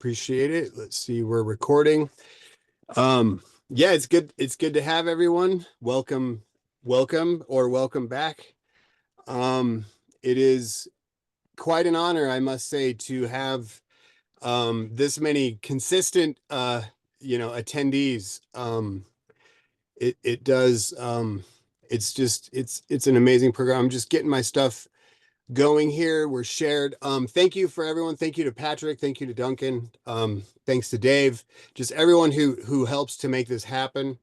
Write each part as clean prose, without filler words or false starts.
Appreciate it. Let's see, we're recording. Yeah, it's good. It's good to have everyone. Welcome back. Um, it is quite an honor, I must say, to have this many consistent attendees. It does it's an amazing program. I'm just getting my stuff going here. We're shared. Thank you for everyone. Thank you to Patrick. Thank you to Duncan. Thanks to Dave. Just everyone who helps to make this happen.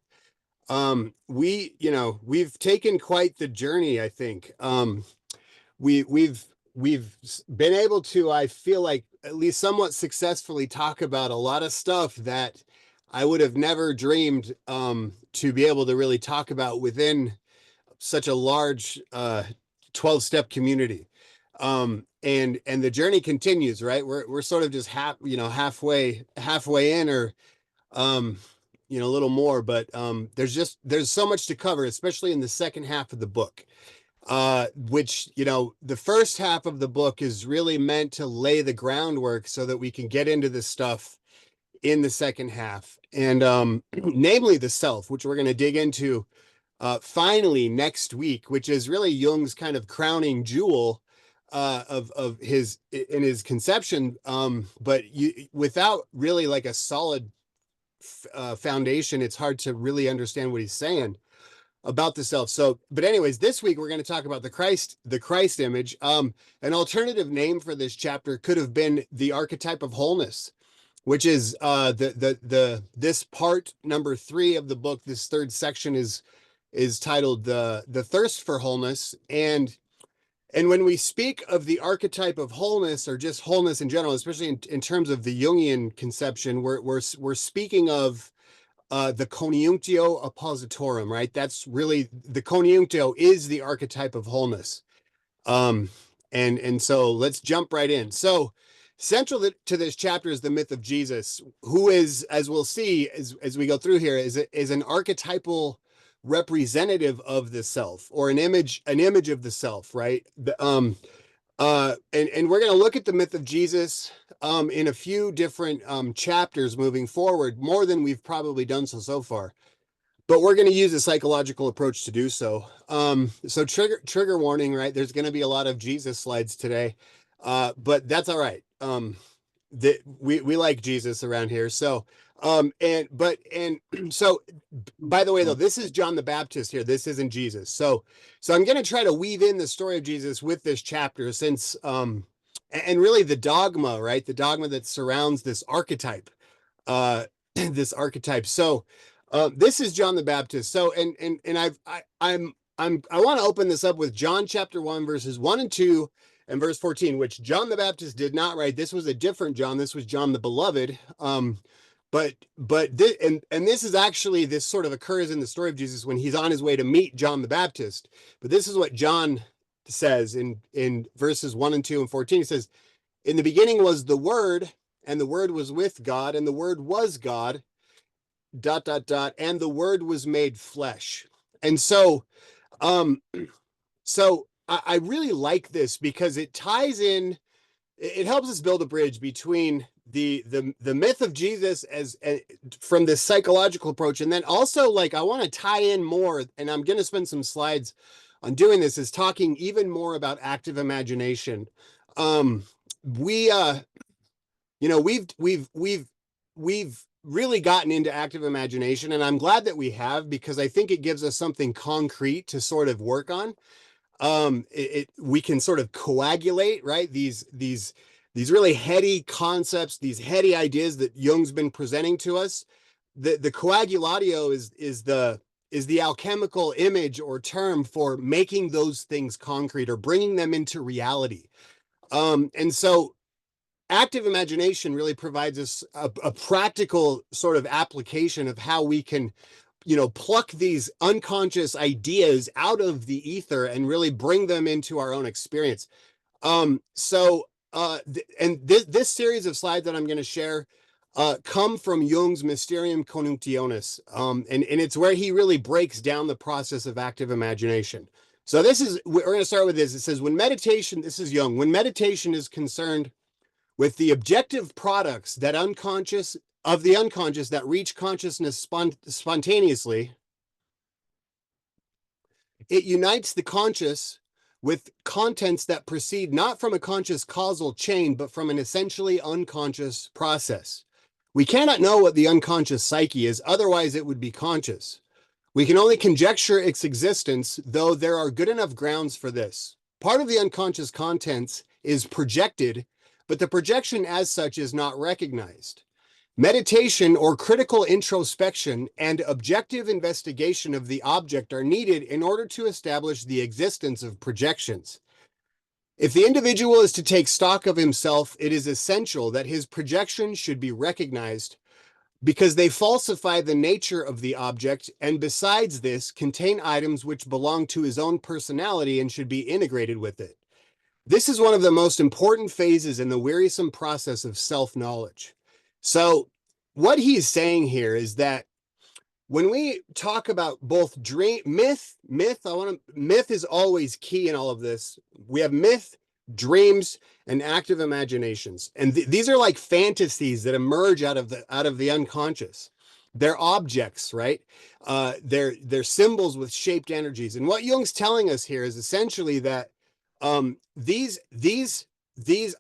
We've taken quite the journey, I think. We've been able to, I feel like, at least somewhat successfully talk about a lot of stuff that I would have never dreamed to be able to really talk about within such a large 12-step community. And the journey continues, right? We're sort of just halfway in, or a little more, but there's so much to cover, especially in the second half of the book. Which, the first half of the book is really meant to lay the groundwork so that we can get into this stuff in the second half. And namely the self, which we're going to dig into finally next week, which is really Jung's kind of crowning jewel of his conception. But without really like a solid foundation, it's hard to really understand what he's saying about the self. So, but anyways, this week we're going to talk about the Christ image. An alternative name for this chapter could have been the archetype of wholeness, which is this part number 3 of the book. This third section is titled the thirst for wholeness. And when we speak of the archetype of wholeness, or just wholeness in general, especially in terms of the Jungian conception, we're speaking of the conjunctio oppositorum, right? That's really, the conjunctio is the archetype of wholeness. And so let's jump right in. So central to this chapter is the myth of Jesus, who is, as we'll see as we go through here, is an archetypal representative of the self, or an image of the self, right? And we're going to look at the myth of Jesus in a few different chapters moving forward, more than we've probably done so far. But we're going to use a psychological approach to do so. So trigger warning, right? There's going to be a lot of Jesus slides today, but that's all right. We like Jesus around here. So so by the way, though, this is John the Baptist here. This isn't Jesus. So I'm going to try to weave in the story of Jesus with this chapter, since and really the dogma, right? The dogma that surrounds this archetype, this archetype. So this is John the Baptist. So I want to open this up with John chapter 1 verses 1 and 2 and verse 14, which John the Baptist did not write. This was a different John. This was John the Beloved. But this is actually, this sort of occurs in the story of Jesus when he's on his way to meet John the Baptist. But this is what John says in verses 1 and 2 and 14. He says, "In the beginning was the Word, and the Word was with God, and the Word was God, ... and the Word was made flesh." And so I really like this because it ties in, it helps us build a bridge between the myth of Jesus as from this psychological approach, and then also, like, I want to tie in more, and I'm going to spend some slides on doing this, is talking even more about active imagination. We've really gotten into active imagination, and I'm glad that we have, because I think it gives us something concrete to sort of work on. We can sort of coagulate, right? These really heady concepts, these heady ideas that Jung's been presenting to us. The coagulatio is the alchemical image or term for making those things concrete, or bringing them into reality. And so active imagination really provides us a practical sort of application of how we can, pluck these unconscious ideas out of the ether and really bring them into our own experience. This series of slides that I'm going to share come from Jung's Mysterium Connjunctionis, and it's where he really breaks down the process of active imagination. So we're going to start with this. It says, when meditation, this is Jung, when meditation is concerned with the objective products that of the unconscious that reach consciousness spontaneously. It unites the conscious with contents that proceed not from a conscious causal chain, but from an essentially unconscious process. We cannot know what the unconscious psyche is, otherwise it would be conscious. We can only conjecture its existence, though there are good enough grounds for this. Part of the unconscious contents is projected, but the projection as such is not recognized. Meditation or critical introspection and objective investigation of the object are needed in order to establish the existence of projections. If the individual is to take stock of himself, it is essential that his projections should be recognized because they falsify the nature of the object and besides this contain items which belong to his own personality and should be integrated with it. This is one of the most important phases in the wearisome process of self-knowledge. So what he's saying here is that when we talk about both myth is always key in all of this. We have myth, dreams, and active imaginations, and these are like fantasies that emerge out of the unconscious. They're objects, right? They're symbols with shaped energies, and what Jung's telling us here is essentially that these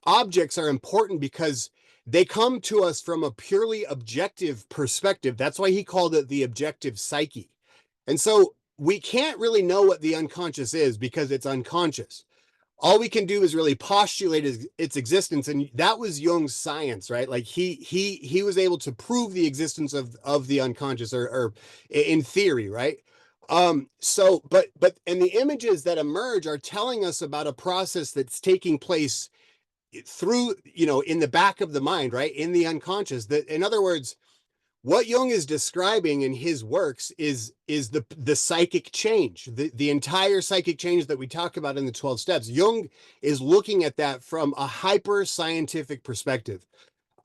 objects are important because they come to us from a purely objective perspective. That's why he called it the objective psyche. And so we can't really know what the unconscious is because it's unconscious. All we can do is really postulate its existence, and that was Jung's science, right? Like he was able to prove the existence of the unconscious, or in theory, right? But and the images that emerge are telling us about a process that's taking place through, in the back of the mind, right? In the unconscious. That, in other words, what Jung is describing in his works is the psychic change, the entire psychic change that we talk about in the 12 steps. Jung is looking at that from a hyper scientific perspective.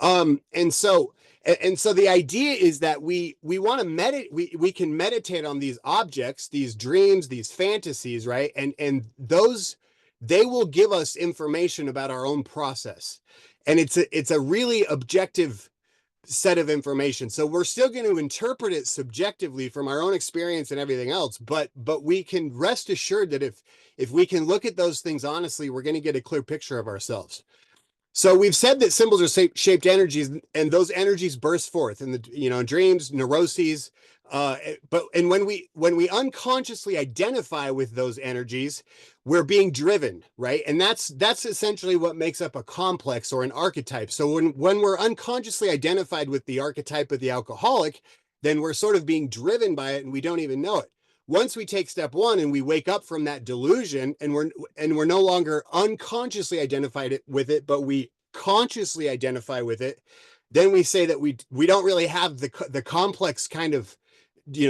And so the idea is that we want to meditate, we can meditate on these objects, these dreams, these fantasies, right? And those, they will give us information about our own process. And it's a really objective set of information. So we're still going to interpret it subjectively from our own experience and everything else, but we can rest assured that if we can look at those things honestly, we're going to get a clear picture of ourselves. So we've said that symbols are shaped energies, and those energies burst forth in the dreams, neuroses. But when we unconsciously identify with those energies, we're being driven, right? And that's essentially what makes up a complex or an archetype. So when we're unconsciously identified with the archetype of the alcoholic, then we're sort of being driven by it, and we don't even know it. Once we take step one and we wake up from that delusion, and we're no longer unconsciously identified with it, but we consciously identify with it, then we say that we don't really have the complex kind of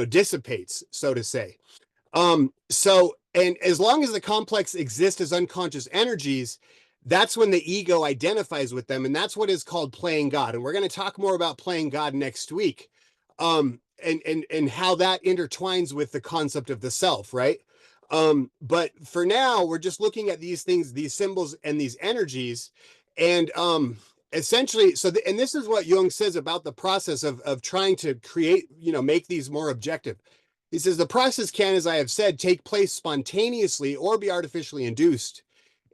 dissipates, so to say. And as long as the complex exists as unconscious energies, that's when the ego identifies with them, and that's what is called playing God. And we're going to talk more about playing God next week. And how that intertwines with the concept of the self, right? But for now, we're just looking at these things, these symbols and these energies, and essentially, and this is what Jung says about the process of trying to create, make these more objective. He says, the process can, as I have said, take place spontaneously or be artificially induced.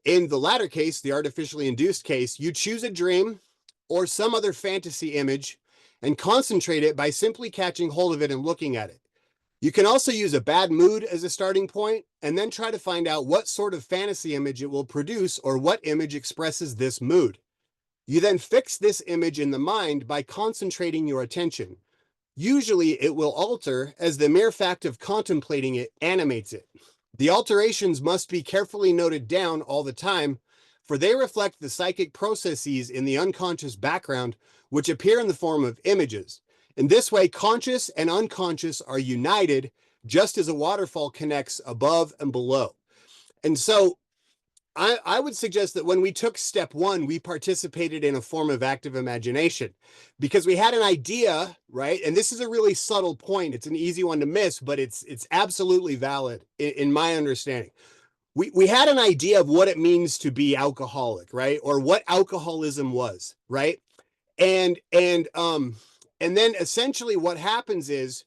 In the latter case, the artificially induced case, you choose a dream or some other fantasy image and concentrate it by simply catching hold of it and looking at it. You can also use a bad mood as a starting point and then try to find out what sort of fantasy image it will produce or what image expresses this mood. You then fix this image in the mind by concentrating your attention. Usually it will alter as the mere fact of contemplating it animates it. The alterations must be carefully noted down all the time, for they reflect the psychic processes in the unconscious background, which appear in the form of images. In this way, conscious and unconscious are united, just as a waterfall connects above and below. And so I would suggest that when we took step one, we participated in a form of active imagination because we had an idea, right? And this is a really subtle point. It's an easy one to miss, but it's absolutely valid in my understanding. we had an idea of what it means to be alcoholic, right? Or what alcoholism was, right? And then essentially what happens is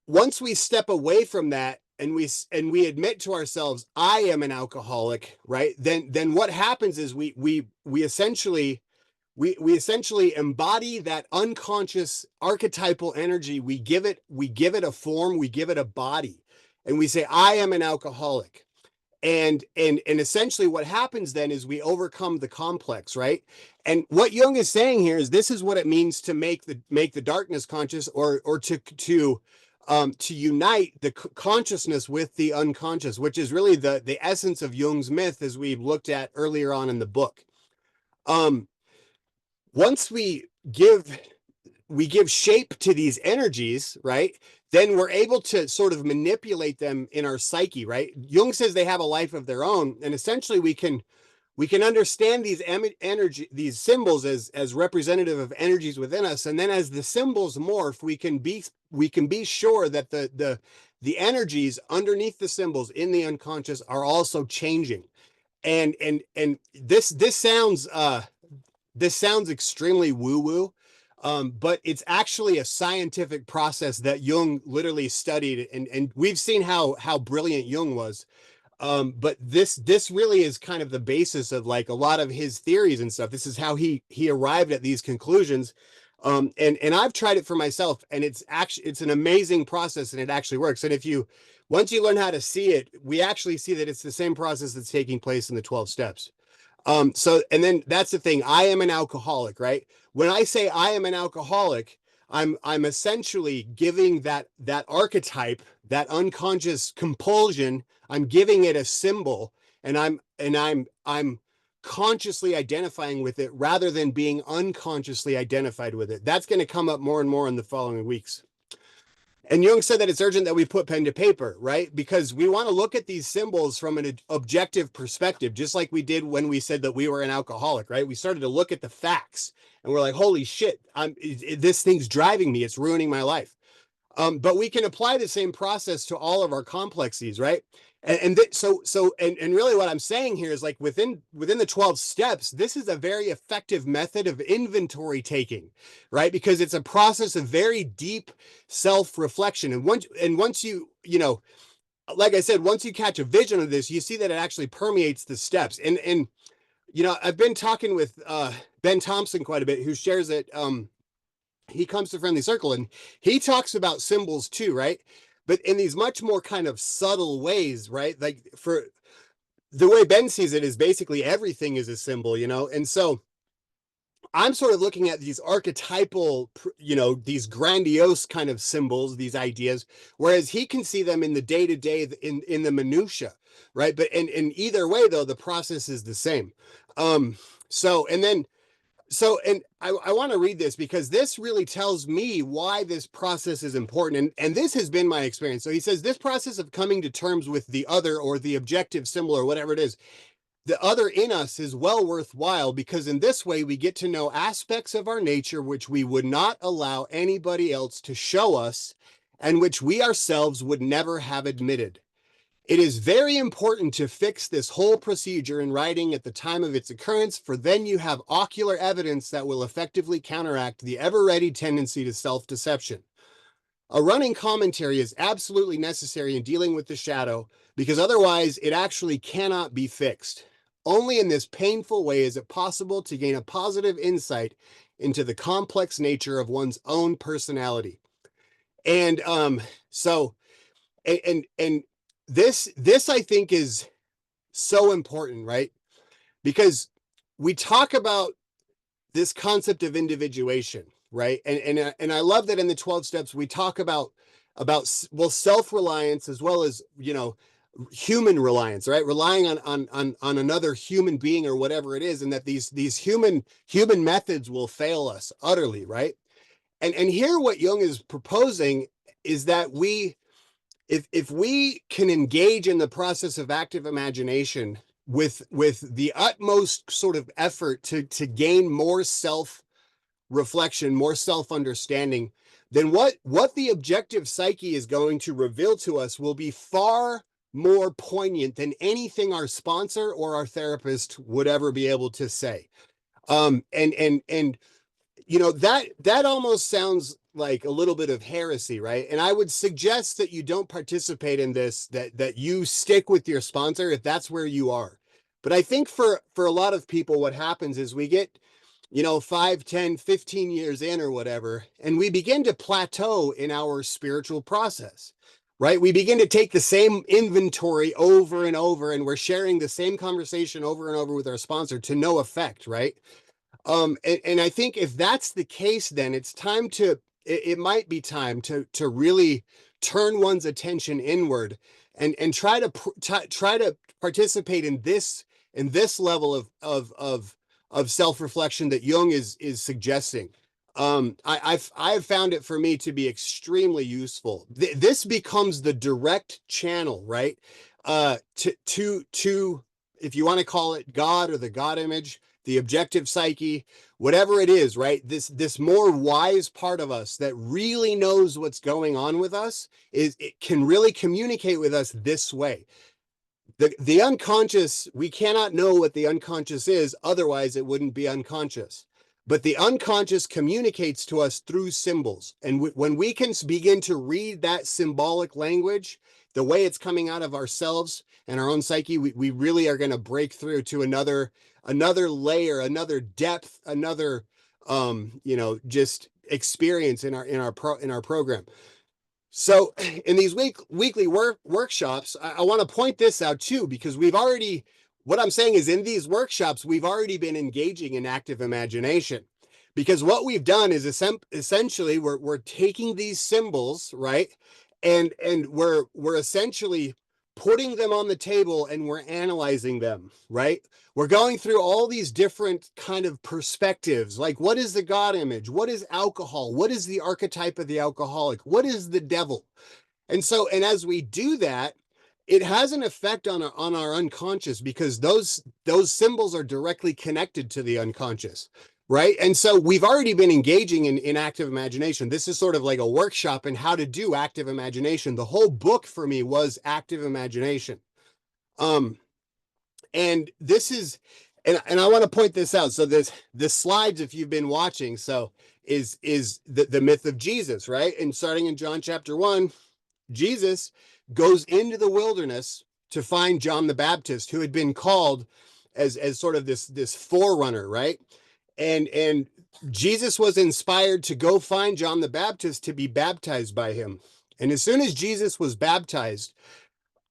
once we step away from that and we admit to ourselves, I am an alcoholic, right? Then what happens is we essentially we essentially embody that unconscious archetypal energy. We give it a form, we give it a body, and we say, I am an alcoholic. And essentially what happens then is we overcome the complex, right? And what Jung is saying here is this is what it means to make the darkness conscious, or to unite the consciousness with the unconscious, which is really the essence of Jung's myth, as we looked at earlier on in the book. Once we give shape to these energies, right? Then we're able to sort of manipulate them in our psyche, right? Jung says they have a life of their own, and essentially we can understand these symbols as representative of energies within us, and then as the symbols morph, we can be sure that the energies underneath the symbols in the unconscious are also changing. And this sounds extremely woo-woo, but it's actually a scientific process that Jung literally studied, and we've seen how brilliant Jung was. But this really is kind of the basis of like a lot of his theories and stuff. This is how he arrived at these conclusions. And I've tried it for myself, and it's an amazing process, and it actually works. And once you learn how to see it, we actually see that it's the same process that's taking place in the 12 steps. And then that's the thing. I am an alcoholic, right? When I say I am an alcoholic, I'm essentially giving that archetype, that unconscious compulsion, I'm giving it a symbol, and I'm consciously identifying with it rather than being unconsciously identified with it. That's going to come up more and more in the following weeks. And Jung said that it's urgent that we put pen to paper, right? Because we want to look at these symbols from an objective perspective, just like we did when we said that we were an alcoholic, right? We started to look at the facts, and we're like, holy shit, this thing's driving me. It's ruining my life. But we can apply the same process to all of our complexities, right? And really what I'm saying here is like within the 12 steps, this is a very effective method of inventory taking, right? Because it's a process of very deep self-reflection. And once you like I said, once you catch a vision of this, you see that it actually permeates the steps. And I've been talking with Ben Thompson quite a bit, who shares it. He comes to Friendly Circle, and he talks about symbols too, right? But in these much more kind of subtle ways, right? Like, for the way Ben sees it is basically everything is a symbol, and so I'm sort of looking at these archetypal, these grandiose kind of symbols, these ideas, whereas he can see them in the day to day, in the minutia, right? But in either way, though, the process is the same. So and then so, and I want to read this because this really tells me why this process is important. And this has been my experience. So he says, this process of coming to terms with the other, or the objective symbol, or whatever it is, the other in us, is well worthwhile, because in this way we get to know aspects of our nature which we would not allow anybody else to show us, and which we ourselves would never have admitted. It is very important to fix this whole procedure in writing at the time of its occurrence, for then you have ocular evidence that will effectively counteract the ever-ready tendency to self-deception. A running commentary is absolutely necessary in dealing with the shadow, because otherwise it actually cannot be fixed. Only in this painful way is it possible to gain a positive insight into the complex nature of one's own personality. And so and this I think is so important, right? Because we talk about this concept of individuation, right? And I love that in the 12 steps we talk about self-reliance, as well as human reliance, right? Relying on another human being, or whatever it is, and that these human methods will fail us utterly, right? And here what Jung is proposing is that if we can engage in the process of active imagination with the utmost sort of effort to gain more self reflection, more self understanding, then what the objective psyche is going to reveal to us will be far more poignant than anything our sponsor or our therapist would ever be able to say. And that almost sounds like a little bit of heresy, right? And I would suggest that you don't participate in this, that you stick with your sponsor if that's where you are. But I think for a lot of people, what happens is we get 5, 10, 15 years in or whatever, and we begin to plateau in our spiritual process, right? We begin to take the same inventory over and over, and we're sharing the same conversation over and over with our sponsor to no effect, right? And I think if that's the case, then it's time it might be time to really turn one's attention inward and try to participate in this level of self-reflection that Jung is suggesting. I've found it for me to be extremely useful. This becomes the direct channel, right? To if you want to call it God or the God image, the objective psyche, whatever it is, right? This more wise part of us that really knows what's going on with us it can really communicate with us this way. The unconscious, we cannot know what the unconscious is, otherwise it wouldn't be unconscious. But the unconscious communicates to us through symbols. And when we can begin to read that symbolic language, the way it's coming out of ourselves and our own psyche, we really are going to break through to another layer, another depth, another just experience in our program. So in these weekly workshops, I want to point this out too, because what I'm saying is in these workshops, we've already been engaging in active imagination, because what we've done is essentially we're taking these symbols, right? And we're essentially putting them on the table and we're analyzing them, right? We're going through all these different kind of perspectives, like what is the God image? What is alcohol? What is the archetype of the alcoholic? What is the devil? And as we do that, it has an effect on our unconscious, because those symbols are directly connected to the unconscious, right? And so we've already been engaging in active imagination. This is sort of like a workshop in how to do active imagination. The whole book for me was active imagination. And this is, and I want to point this out. So the slides, if you've been watching, so is the myth of Jesus, right? And starting in John chapter 1, Jesus goes into the wilderness to find John the Baptist, who had been called as sort of this forerunner, right? And Jesus was inspired to go find John the Baptist to be baptized by him. And as soon as Jesus was baptized,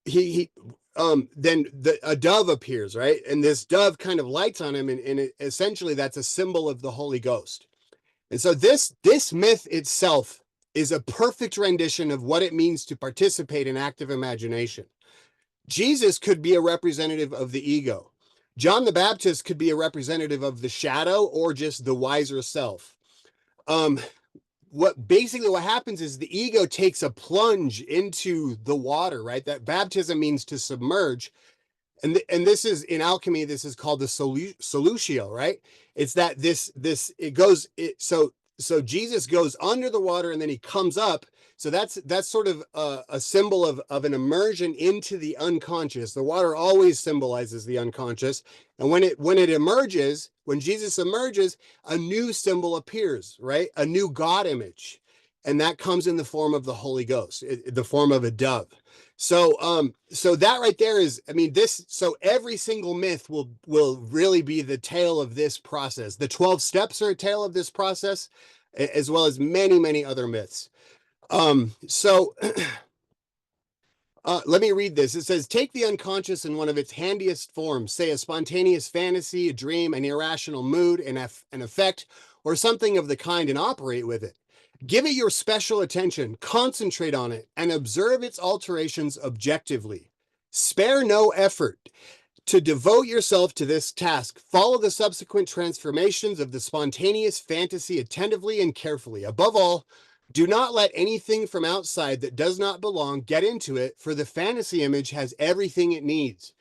then a dove appears, right? And this dove kind of lights on him, and essentially that's a symbol of the Holy Ghost. And so this myth itself is a perfect rendition of what it means to participate in active imagination. Jesus could be a representative of the ego. John the Baptist could be a representative of the shadow or just the wiser self. What happens is the ego takes a plunge into the water, right? That baptism means to submerge. And this is in alchemy, this is called the solutio, right? It's that so Jesus goes under the water and then he comes up. So that's sort of a symbol of an immersion into the unconscious. The water always symbolizes the unconscious. And when it emerges, when Jesus emerges, a new symbol appears, right? A new God image. And that comes in the form of the Holy Ghost, the form of a dove. So that right there is, so every single myth will really be the tale of this process. The 12 steps are a tale of this process, as well as many, many other myths. Let me read this. It says, take the unconscious in one of its handiest forms, say a spontaneous fantasy, a dream, an irrational mood, an effect, or something of the kind, and operate with it. Give it your special attention, concentrate on it, and observe its alterations objectively. Spare no effort. To devote yourself to this task, follow the subsequent transformations of the spontaneous fantasy attentively and carefully. Above all, do not let anything from outside that does not belong get into it, for the fantasy image has everything it needs.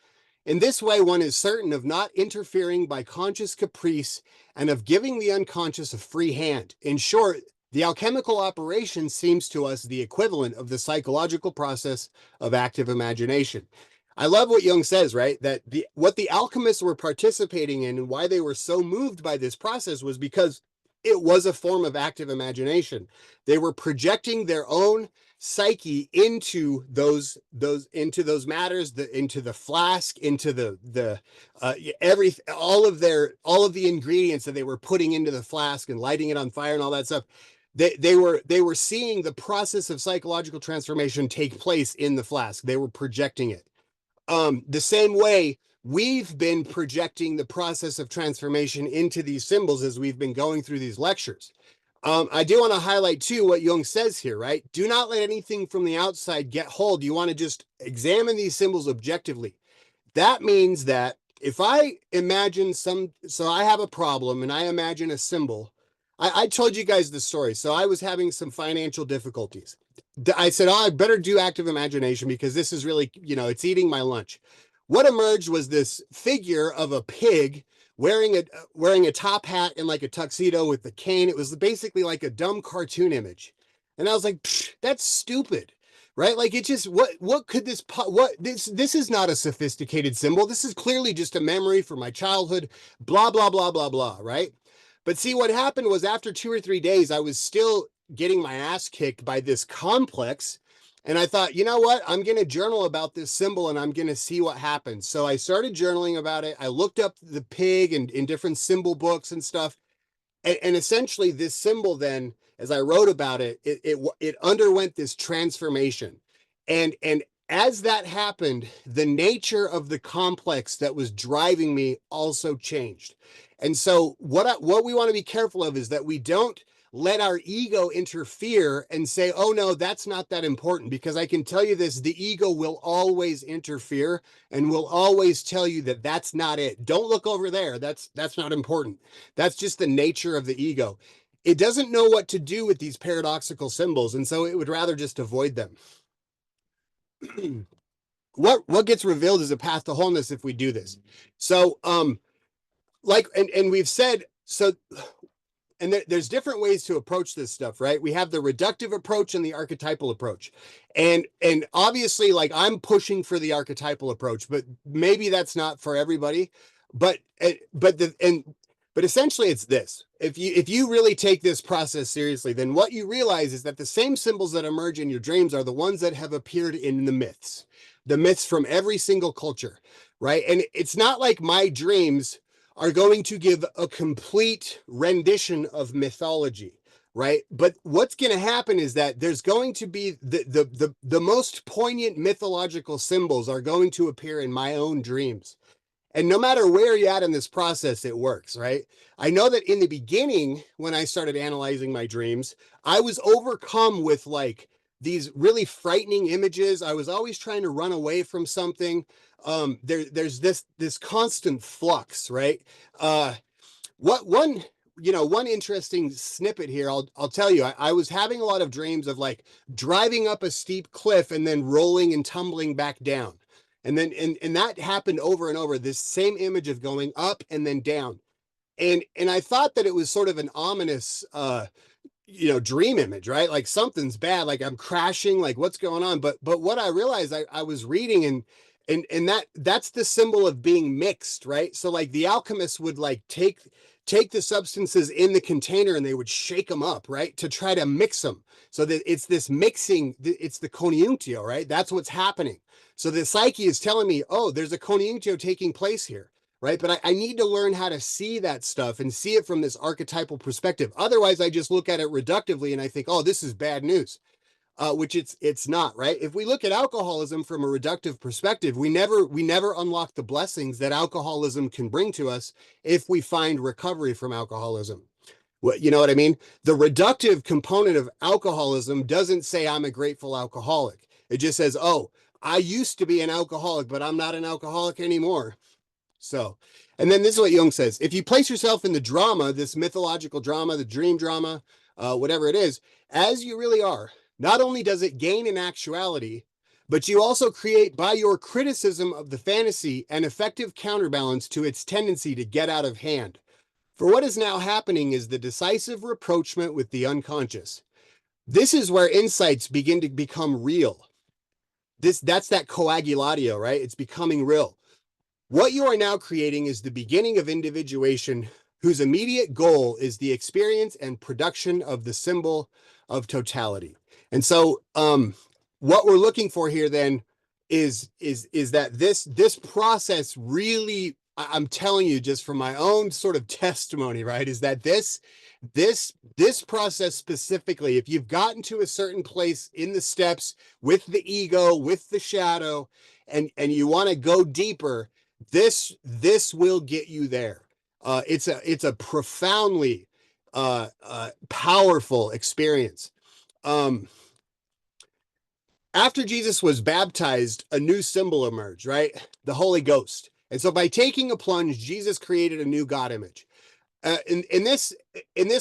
In this way, one is certain of not interfering by conscious caprice and of giving the unconscious a free hand. In short, The alchemical operation seems to us the equivalent of the psychological process of active imagination. I love what Jung says, right? That what the alchemists were participating in and why they were so moved by this process was because it was a form of active imagination. They were projecting their own psyche into those matters, into the flask, into the every all of the ingredients that they were putting into the flask and lighting it on fire and all that stuff. They were seeing the process of psychological transformation take place in the flask. They were projecting it. The same way we've been projecting the process of transformation into these symbols as we've been going through these lectures. I do want to highlight too what Jung says here, right? Do not let anything from the outside get hold. You want to just examine these symbols objectively. That means that if I imagine so I have a problem and I imagine a symbol. I told you guys the story. So I was having some financial difficulties. I said, oh, I better do active imagination because this is really, it's eating my lunch. What emerged was this figure of a pig wearing a top hat and like a tuxedo with the cane. It was basically like a dumb cartoon image. And I was like, that's stupid. Right? Like it just what could this is not a sophisticated symbol. This is clearly just a memory from my childhood, blah blah blah blah blah, right? But see what happened was after 2 or 3 days I was still getting my ass kicked by this complex. And I thought, you know what? I'm going to journal about this symbol and I'm going to see what happens. So I started journaling about it. I looked up the pig and in different symbol books and stuff. And essentially this symbol then, as I wrote about it underwent this transformation. And as that happened, the nature of the complex that was driving me also changed. And so what we want to be careful of is that we don't let our ego interfere and say, oh no, that's not that important. Because I can tell you this, the ego will always interfere and will always tell you that that's not it. Don't look over there. That's not important. That's just the nature of the ego. It doesn't know what to do with these paradoxical symbols, and so it would rather just avoid them. What gets revealed is a path to wholeness if we do this. So and we've said so, and there's different ways to approach this stuff, right? We have the reductive approach and the archetypal approach. And obviously, like, I'm pushing for the archetypal approach, but maybe that's not for everybody. But essentially it's this. If you really take this process seriously, then what you realize is that the same symbols that emerge in your dreams are the ones that have appeared in the myths from every single culture, right? And it's not like my dreams are going to give a complete rendition of mythology, right? But what's going to happen is that there's going to be the most poignant mythological symbols are going to appear in my own dreams. And no matter where you're at in this process, it works, right? I know that in the beginning, when I started analyzing my dreams, I was overcome with like these really frightening images. I was always trying to run away from something. There's this constant flux, right? What one interesting snippet here, I'll tell you, I was having a lot of dreams of like driving up a steep cliff and then rolling and tumbling back down. And then and that happened over and over, this same image of going up and then down. And I thought that it was sort of an ominous dream image, right? Like something's bad, like I'm crashing, like what's going on? But what I realized, I was reading and that's the symbol of being mixed, right? So like the alchemists would like take the substances in the container and they would shake them up, right, to try to mix them. So that it's this mixing, it's the conjunctio, right? That's what's happening. So the psyche is telling me, oh, there's a conjunctio taking place here, right? But I need to learn how to see that stuff and see it from this archetypal perspective. Otherwise, I just look at it reductively and I think, oh, this is bad news. Which it's not, right? If we look at alcoholism from a reductive perspective, we never unlock the blessings that alcoholism can bring to us if we find recovery from alcoholism. You know what I mean? The reductive component of alcoholism doesn't say I'm a grateful alcoholic. It just says, oh, I used to be an alcoholic, but I'm not an alcoholic anymore. So, and then this is what Jung says: if you place yourself in the drama, this mythological drama, the dream drama, whatever it is, as you really are, not only does it gain in actuality, but you also create by your criticism of the fantasy an effective counterbalance to its tendency to get out of hand. For what is now happening is the decisive rapprochement with the unconscious. This is where insights begin to become real. That's that coagulatio, right? It's becoming real. What you are now creating is the beginning of individuation, whose immediate goal is the experience and production of the symbol of totality. And so, what we're looking for here then is that this process really, I'm telling you, just from my own sort of testimony, right, is that this process specifically, if you've gotten to a certain place in the steps with the ego, with the shadow, and you want to go deeper, this will get you there. It's a profoundly powerful experience. After Jesus was baptized, a new symbol emerged, right? The Holy Ghost. And so by taking a plunge, Jesus created a new God image. In this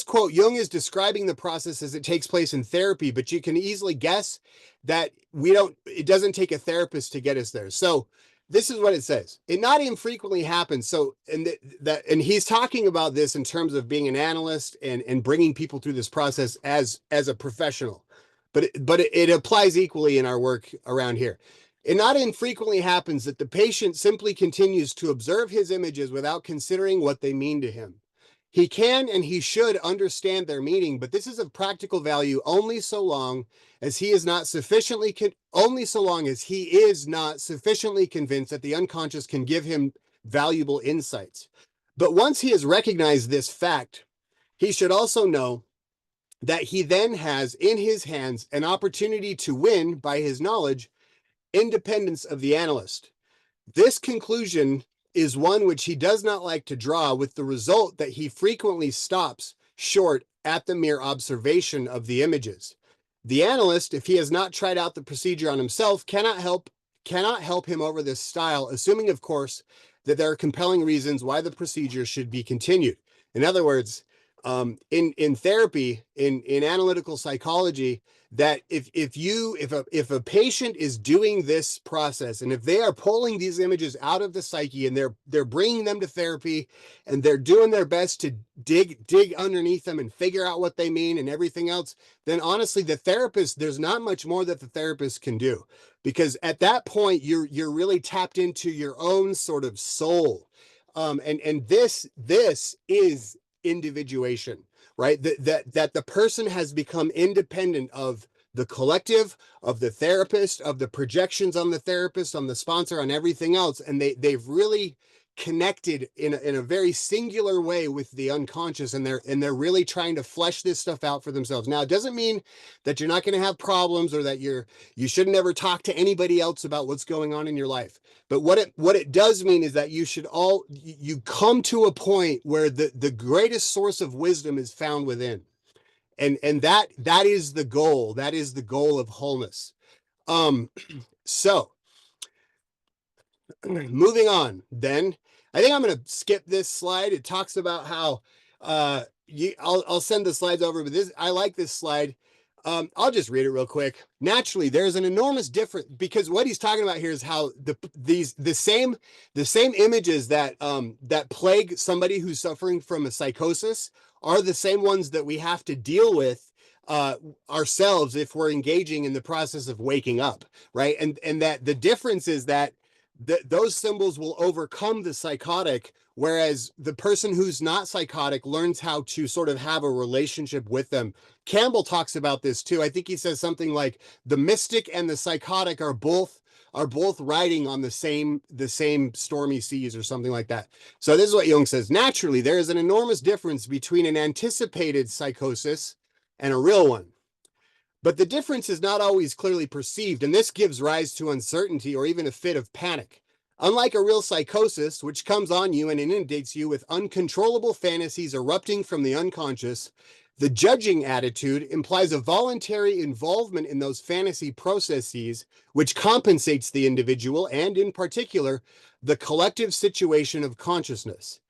quote, Jung is describing the process as it takes place in therapy, but you can easily guess that it doesn't take a therapist to get us there. So this is what it says. It not infrequently happens. So, and he's talking about this in terms of being an analyst and bringing people through this process as a professional, but it applies equally in our work around here. It not infrequently happens that the patient simply continues to observe his images without considering what they mean to him. He can and he should understand their meaning, but this is of practical value only so long as he is not sufficiently convinced that the unconscious can give him valuable insights. But once he has recognized this fact, he should also know that he then has in his hands an opportunity to win by his knowledge, independence of the analyst. This conclusion is one which he does not like to draw, with the result that he frequently stops short at the mere observation of the images. The analyst, if he has not tried out the procedure on himself, cannot help him over this style, assuming, of course, that there are compelling reasons why the procedure should be continued. In other words, in therapy, in analytical psychology, that if a patient is doing this process, and if they are pulling these images out of the psyche and they're bringing them to therapy and they're doing their best to dig underneath them and figure out what they mean and everything else, then honestly, there's not much more that the therapist can do, because at that point you're really tapped into your own sort of soul. And this is individuation, right? That the person has become independent of the collective, of the therapist, of the projections on the therapist, on the sponsor, on everything else, and they've really connected in a very singular way with the unconscious, and they're really trying to flesh this stuff out for themselves. Now, it doesn't mean that you're not going to have problems, or that you shouldn't ever talk to anybody else about what's going on in your life. But what it does mean is that you come to a point where the greatest source of wisdom is found within. And that is the goal. That is the goal of wholeness. So moving on, then I think I'm going to skip this slide. It talks about how I'll send the slides over, but I like this slide. I'll just read it real quick. Naturally, there's an enormous difference, because what he's talking about here is how the same images that plague somebody who's suffering from a psychosis are the same ones that we have to deal with ourselves if we're engaging in the process of waking up, right? And that the difference is that those symbols will overcome the psychotic, whereas the person who's not psychotic learns how to sort of have a relationship with them. Campbell talks about this too. I think he says something like the mystic and the psychotic are both riding on the same stormy seas, or something like that. So this is what Jung says. Naturally, there is an enormous difference between an anticipated psychosis and a real one. But the difference is not always clearly perceived, and this gives rise to uncertainty or even a fit of panic. Unlike a real psychosis, which comes on you and inundates you with uncontrollable fantasies erupting from the unconscious, the judging attitude implies a voluntary involvement in those fantasy processes, which compensates the individual and, in particular, the collective situation of consciousness.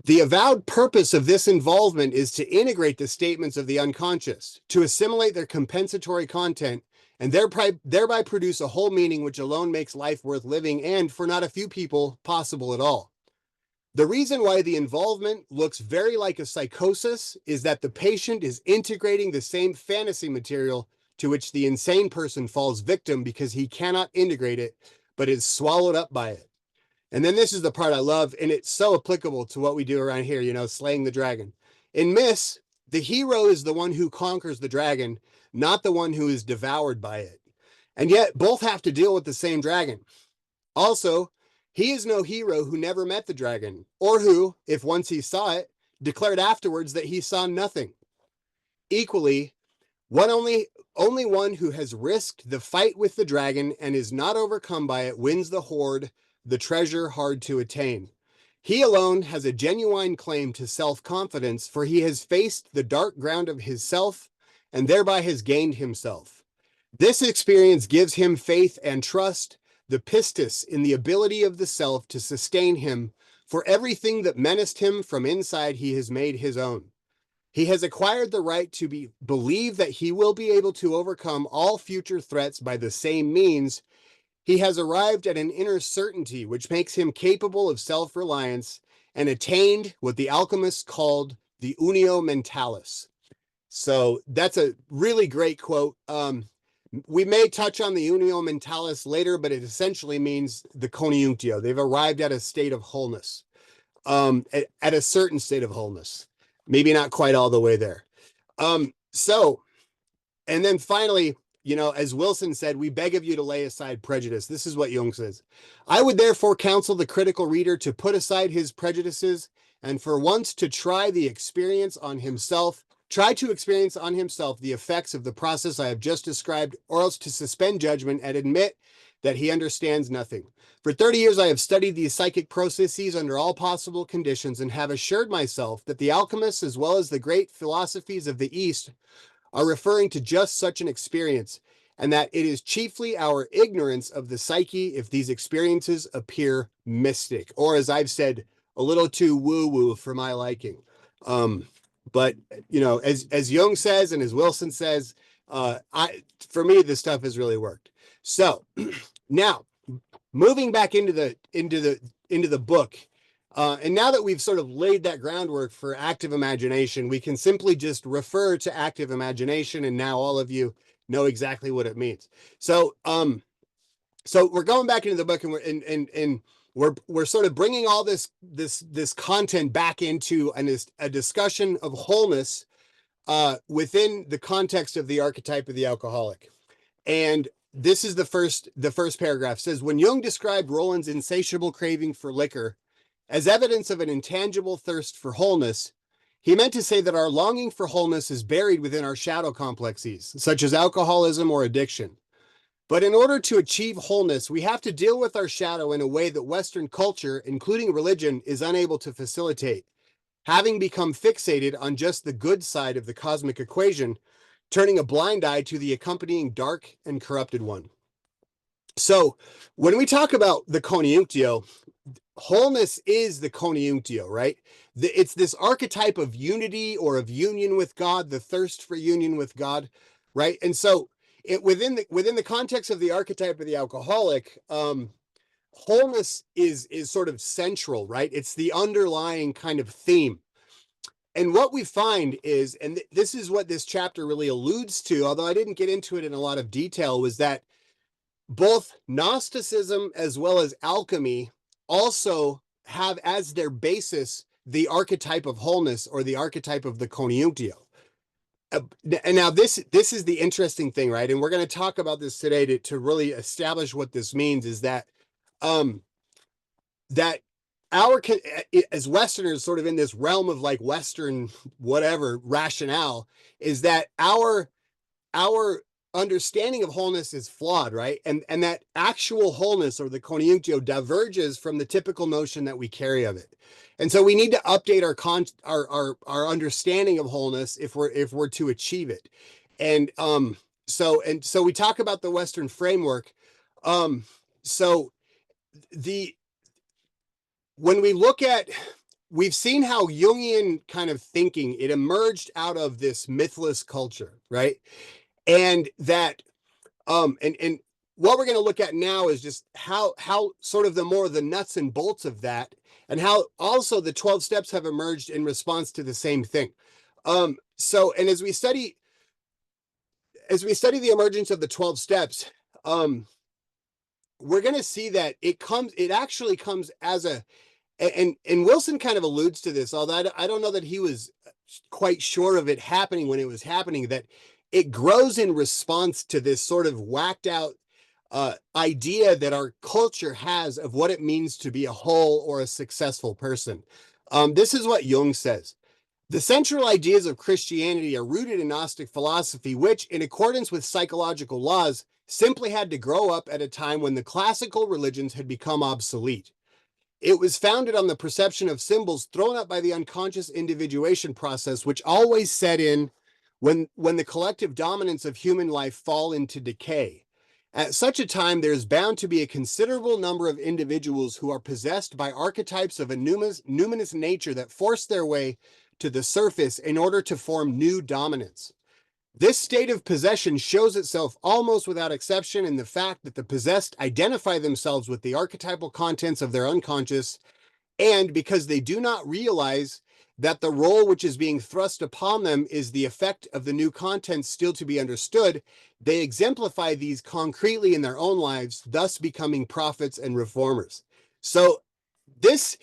The avowed purpose of this involvement is to integrate the statements of the unconscious, to assimilate their compensatory content, and thereby produce a whole meaning which alone makes life worth living and, for not a few people, possible at all. The reason why the involvement looks very like a psychosis is that the patient is integrating the same fantasy material to which the insane person falls victim because he cannot integrate it, but is swallowed up by it. And then this is the part I love, and it's so applicable to what we do around here, slaying the dragon. In Myths, the hero is the one who conquers the dragon, not the one who is devoured by it. And yet both have to deal with the same dragon. Also, he is no hero who never met the dragon, or who, if once he saw it, declared afterwards that he saw nothing. Equally, only one who has risked the fight with the dragon and is not overcome by it wins the hoard, the treasure hard to attain. He alone has a genuine claim to self-confidence, for he has faced the dark ground of his self and thereby has gained himself. This experience gives him faith and trust, the pistis in the ability of the self to sustain him, for everything that menaced him from inside he has made his own. He has acquired the right to believe that he will be able to overcome all future threats by the same means. He has arrived at an inner certainty which makes him capable of self-reliance and attained what the alchemists called the unio mentalis. So that's a really great quote. We may touch on the unio mentalis later, but it essentially means the coniunctio. They've arrived at a state of wholeness, at a certain state of wholeness. Maybe not quite all the way there. And then finally, as Wilson said, we beg of you to lay aside prejudice. This is what Jung says. I would therefore counsel the critical reader to put aside his prejudices and for once to try to experience on himself the effects of the process I have just described, or else to suspend judgment and admit that he understands nothing. For 30 years, I have studied these psychic processes under all possible conditions and have assured myself that the alchemists, as well as the great philosophies of the East, are referring to just such an experience, and that it is chiefly our ignorance of the psyche if these experiences appear mystic, or as I've said, a little too woo-woo for my liking. But as Jung says and as Wilson says, for me, this stuff has really worked. So now moving back into the book, and now that we've sort of laid that groundwork for active imagination, we can simply just refer to active imagination, and now all of you know exactly what it means. So we're going back into the book, and we're sort of bringing all this content back into a discussion of wholeness within the context of the archetype of the alcoholic. And this is the first paragraph. It says, when Jung described Roland's insatiable craving for liquor as evidence of an intangible thirst for wholeness, he meant to say that our longing for wholeness is buried within our shadow complexes, such as alcoholism or addiction. But in order to achieve wholeness, we have to deal with our shadow in a way that Western culture, including religion, is unable to facilitate. Having become fixated on just the good side of the cosmic equation, turning a blind eye to the accompanying dark and corrupted one. So when we talk about the coniunctio, wholeness is the coniunctio, right? It's this archetype of unity or of union with God, the thirst for union with God, right? And so within the context of the archetype of the alcoholic, wholeness is sort of central, right? It's the underlying kind of theme. And what we find is, and this is what this chapter really alludes to, although I didn't get into it in a lot of detail, was that both Gnosticism as well as alchemy also have as their basis the archetype of wholeness, or the archetype of the coniunctio. And now this is the interesting thing, right? And we're going to talk about this today to really establish what this means, is that that our, as Westerners, sort of in this realm of like Western whatever rationale, is that our understanding of wholeness is flawed, right? And that actual wholeness, or the coniunctio, diverges from the typical notion that we carry of it. And so we need to update our understanding of wholeness if we're to achieve it. And so we talk about the Western framework. So when we look at, we've seen how Jungian kind of thinking, it emerged out of this mythless culture, right? And that, and what we're going to look at now is just how sort of the nuts and bolts of that, and how also the 12 steps have emerged in response to the same thing. And as we study the emergence of the 12 steps, we're going to see that it actually comes as and Wilson kind of alludes to this, although I don't know that he was quite sure of it happening when it was happening, that it grows in response to this sort of whacked out idea that our culture has of what it means to be a whole or a successful person. This is what Jung says. The central ideas of Christianity are rooted in Gnostic philosophy, which, in accordance with psychological laws, simply had to grow up at a time when the classical religions had become obsolete. It was founded on the perception of symbols thrown up by the unconscious individuation process, which always set in when the collective dominance of human life fall into decay. At such a time, there is bound to be a considerable number of individuals who are possessed by archetypes of a numinous nature that force their way to the surface in order to form new dominance. This state of possession shows itself almost without exception in the fact that the possessed identify themselves with the archetypal contents of their unconscious, and because they do not realize that the role which is being thrust upon them is the effect of the new contents still to be understood, they exemplify these concretely in their own lives, thus becoming prophets and reformers. So he's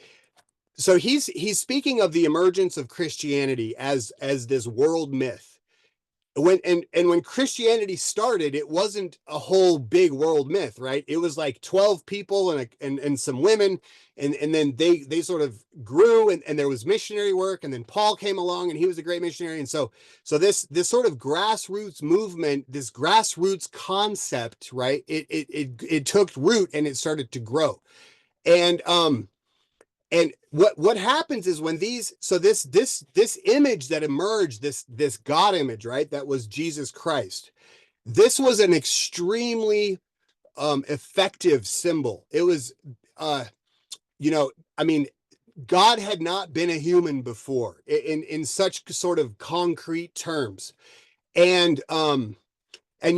speaking of the emergence of Christianity as this world myth. When Christianity started, it wasn't a whole big world myth, right? It was like 12 people and some women, and then they sort of grew, and there was missionary work, and then Paul came along, and he was a great missionary, and so this sort of grassroots movement, this grassroots concept, right? It took root and it started to grow, and what happens is when this image that emerged, this God image, right, that was Jesus Christ, this was an extremely effective symbol. It was I mean, God had not been a human before in such sort of concrete terms. And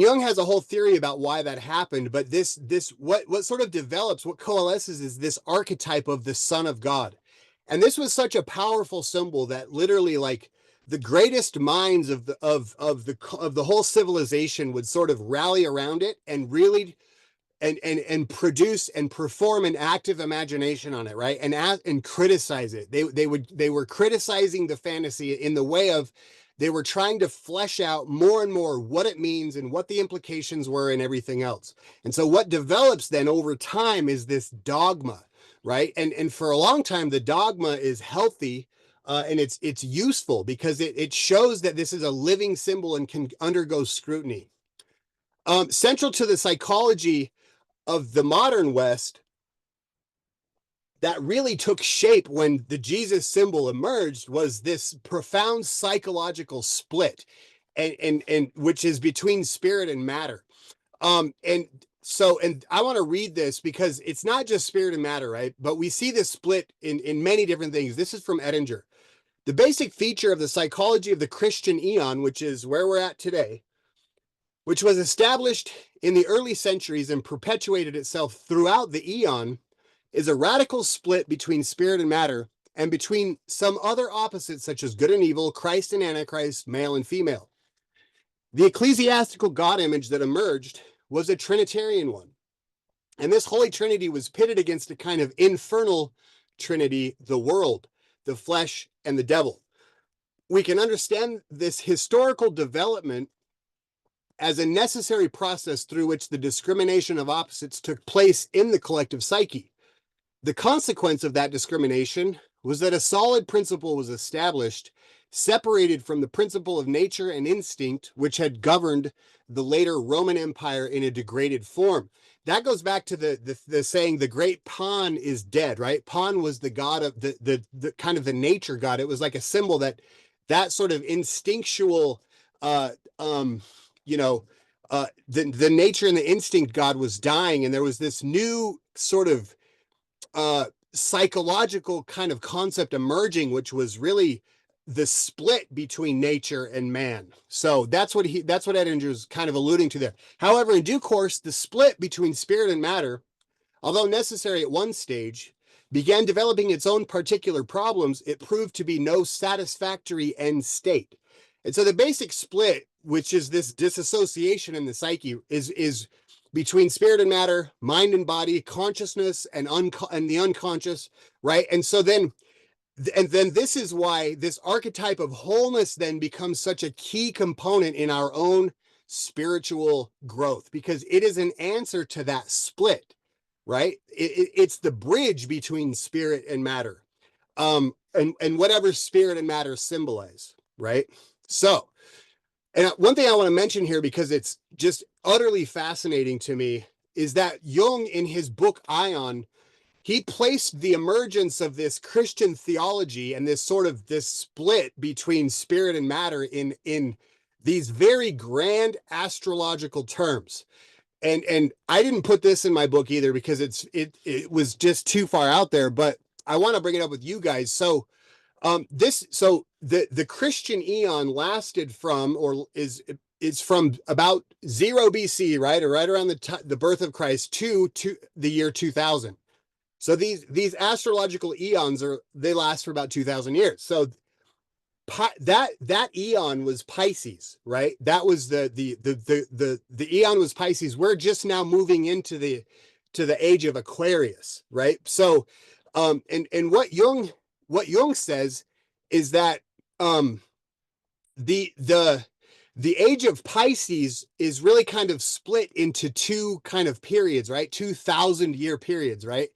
Jung has a whole theory about why that happened, but what sort of develops, what coalesces, is this archetype of the Son of God. And this was such a powerful symbol that literally, like, the greatest minds of the whole civilization would sort of rally around it and really and produce and perform an active imagination on it, right? And criticize it. They were criticizing the fantasy in the way of, they were trying to flesh out more and more what it means and what the implications were and everything else. And so what develops then over time is this dogma, right? And for a long time, the dogma is healthy, and it's useful because it shows that this is a living symbol and can undergo scrutiny. Central to the psychology of the modern West that really took shape when the Jesus symbol emerged was this profound psychological split, and which is between spirit and matter. And I want to read this because it's not just spirit and matter, right? But we see this split in many different things. This is from Ettinger. The basic feature of the psychology of the Christian eon, which is where we're at today, which was established in the early centuries and perpetuated itself throughout the eon, is a radical split between spirit and matter, and between some other opposites such as good and evil, Christ and Antichrist, male and female. The ecclesiastical God image that emerged was a Trinitarian one. And this Holy Trinity was pitted against a kind of infernal Trinity, the world, the flesh, and the devil. We can understand this historical development as a necessary process through which the discrimination of opposites took place in the collective psyche. The consequence of that discrimination was that a solid principle was established, separated from the principle of nature and instinct, which had governed the later Roman Empire in a degraded form. That goes back to the saying, the great Pan is dead, right? Pan was the god of the kind of the nature god. It was like a symbol that sort of instinctual, the nature and the instinct god was dying, and there was this new sort of psychological kind of concept emerging, which was really the split between nature and man. So that's what Ettinger's kind of alluding to there. However, in due course, the split between spirit and matter, although necessary at one stage, began developing its own particular problems, it proved to be no satisfactory end state. And so the basic split, which is this disassociation in the psyche, is between spirit and matter, mind and body, consciousness and the unconscious, right? And so then this is why this archetype of wholeness then becomes such a key component in our own spiritual growth, because it is an answer to that split, right? It's the bridge between spirit and matter, and whatever spirit and matter symbolize, right? So, and one thing I want to mention here, because it's just utterly fascinating to me, is that Jung, in his book Ion, he placed the emergence of this Christian theology and this sort of this split between spirit and matter in these very grand astrological terms. And I didn't put this in my book either, because it was just too far out there, but I want to bring it up with you guys. So the Christian eon lasted from, or is from about 0 BC, right, or right around the birth of Christ, to the year 2000. So these astrological eons they last for about 2,000 years. So that eon was Pisces, right? That was the eon was Pisces. We're just now moving into the age of Aquarius, right? So and what Jung says is that the age of Pisces is really kind of split into two kind of periods, right? 2,000-year periods, right?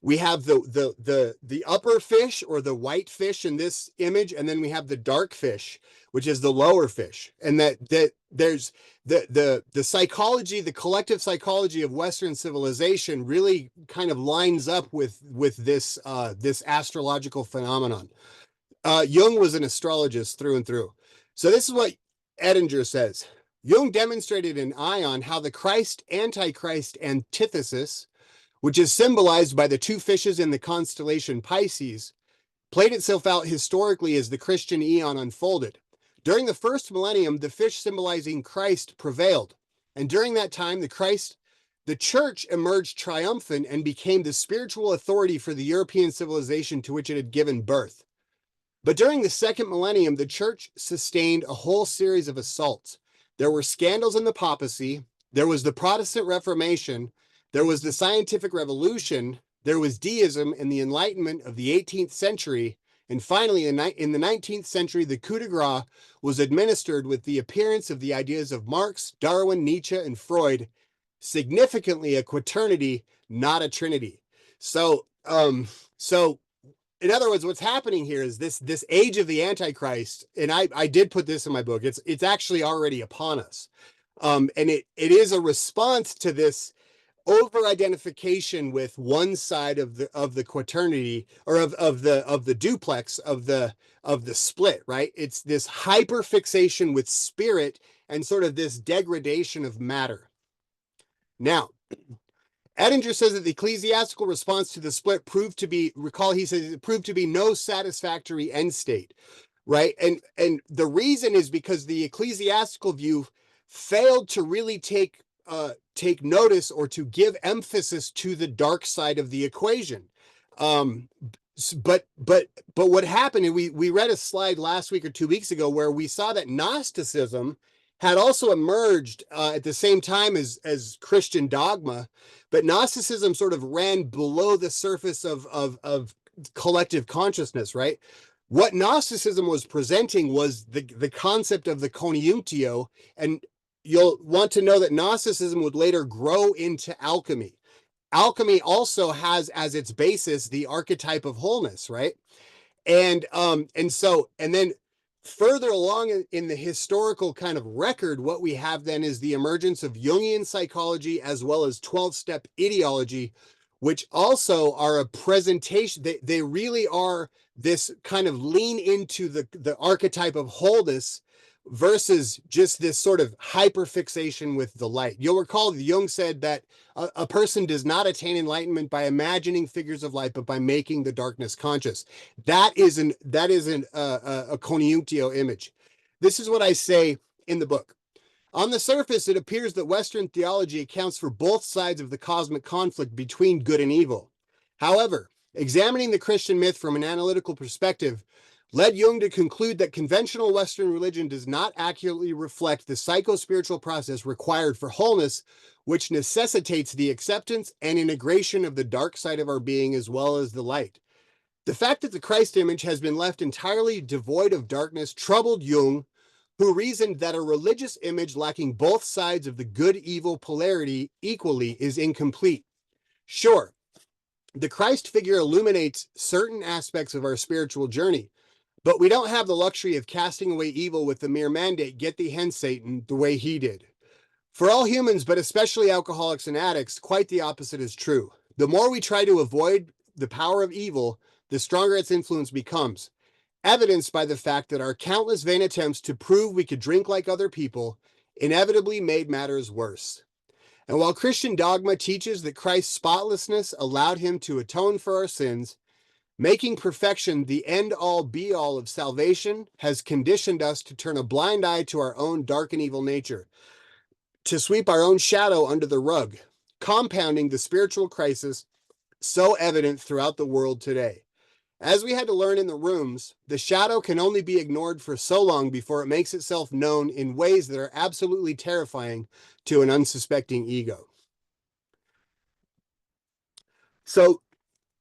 We have the upper fish, or the white fish in this image, and then we have the dark fish, which is the lower fish. And that there's the psychology, the collective psychology of Western civilization really kind of lines up with this this astrological phenomenon. Jung was an astrologist through and through. So this is what Edinger says. Jung demonstrated in Ion how the Christ-Antichrist antithesis, which is symbolized by the two fishes in the constellation Pisces, played itself out historically as the Christian eon unfolded. During the first millennium, the fish symbolizing Christ prevailed. And during that time, the church emerged triumphant and became the spiritual authority for the European civilization to which it had given birth. But during the second millennium, the church sustained a whole series of assaults. There were scandals in the papacy, there was the Protestant Reformation, there was the scientific revolution, there was deism and the Enlightenment of the 18th century, and finally, in the 19th century, the coup de grace was administered with the appearance of the ideas of Marx, Darwin, Nietzsche, and Freud, significantly a quaternity, not a trinity. So in other words, what's happening here is this age of the Antichrist, and I did put this in my book. It's actually already upon us, and it is a response to this over-identification with one side of the quaternity, or of the duplex of the split, right? It's this hyperfixation with spirit and sort of this degradation of matter. Now, Edinger says that the ecclesiastical response to the split proved to be, he says it proved to be no satisfactory end state, right? And the reason is because the ecclesiastical view failed to really take notice or to give emphasis to the dark side of the equation. But what happened, and we read a slide last week or 2 weeks ago where we saw that Gnosticism had also emerged at the same time as Christian dogma, but Gnosticism sort of ran below the surface of collective consciousness, right? What Gnosticism was presenting was the concept of the conjunctio, and you'll want to know that Gnosticism would later grow into alchemy. Alchemy also has as its basis the archetype of wholeness, right? And then further along in the historical kind of record, what we have then is the emergence of Jungian psychology as well as 12-step ideology, which also are a presentation. They really are this kind of lean into the archetype of wholeness versus just this sort of hyperfixation with the light. You'll recall that Jung said that a person does not attain enlightenment by imagining figures of light, but by making the darkness conscious. That is a conjunctio image. This is what I say in the book. On the surface, it appears that Western theology accounts for both sides of the cosmic conflict between good and evil. However, examining the Christian myth from an analytical perspective led Jung to conclude that conventional Western religion does not accurately reflect the psycho-spiritual process required for wholeness, which necessitates the acceptance and integration of the dark side of our being as well as the light. The fact that the Christ image has been left entirely devoid of darkness troubled Jung, who reasoned that a religious image lacking both sides of the good-evil polarity equally is incomplete. Sure, the Christ figure illuminates certain aspects of our spiritual journey, but we don't have the luxury of casting away evil with the mere mandate, get thee hence, Satan, the way he did. For all humans, but especially alcoholics and addicts, quite the opposite is true. The more we try to avoid the power of evil, the stronger its influence becomes, evidenced by the fact that our countless vain attempts to prove we could drink like other people inevitably made matters worse. And while Christian dogma teaches that Christ's spotlessness allowed him to atone for our sins, making perfection the end-all be-all of salvation has conditioned us to turn a blind eye to our own dark and evil nature, to sweep our own shadow under the rug, compounding the spiritual crisis so evident throughout the world today. As we had to learn in the rooms, the shadow can only be ignored for so long before it makes itself known in ways that are absolutely terrifying to an unsuspecting ego. So,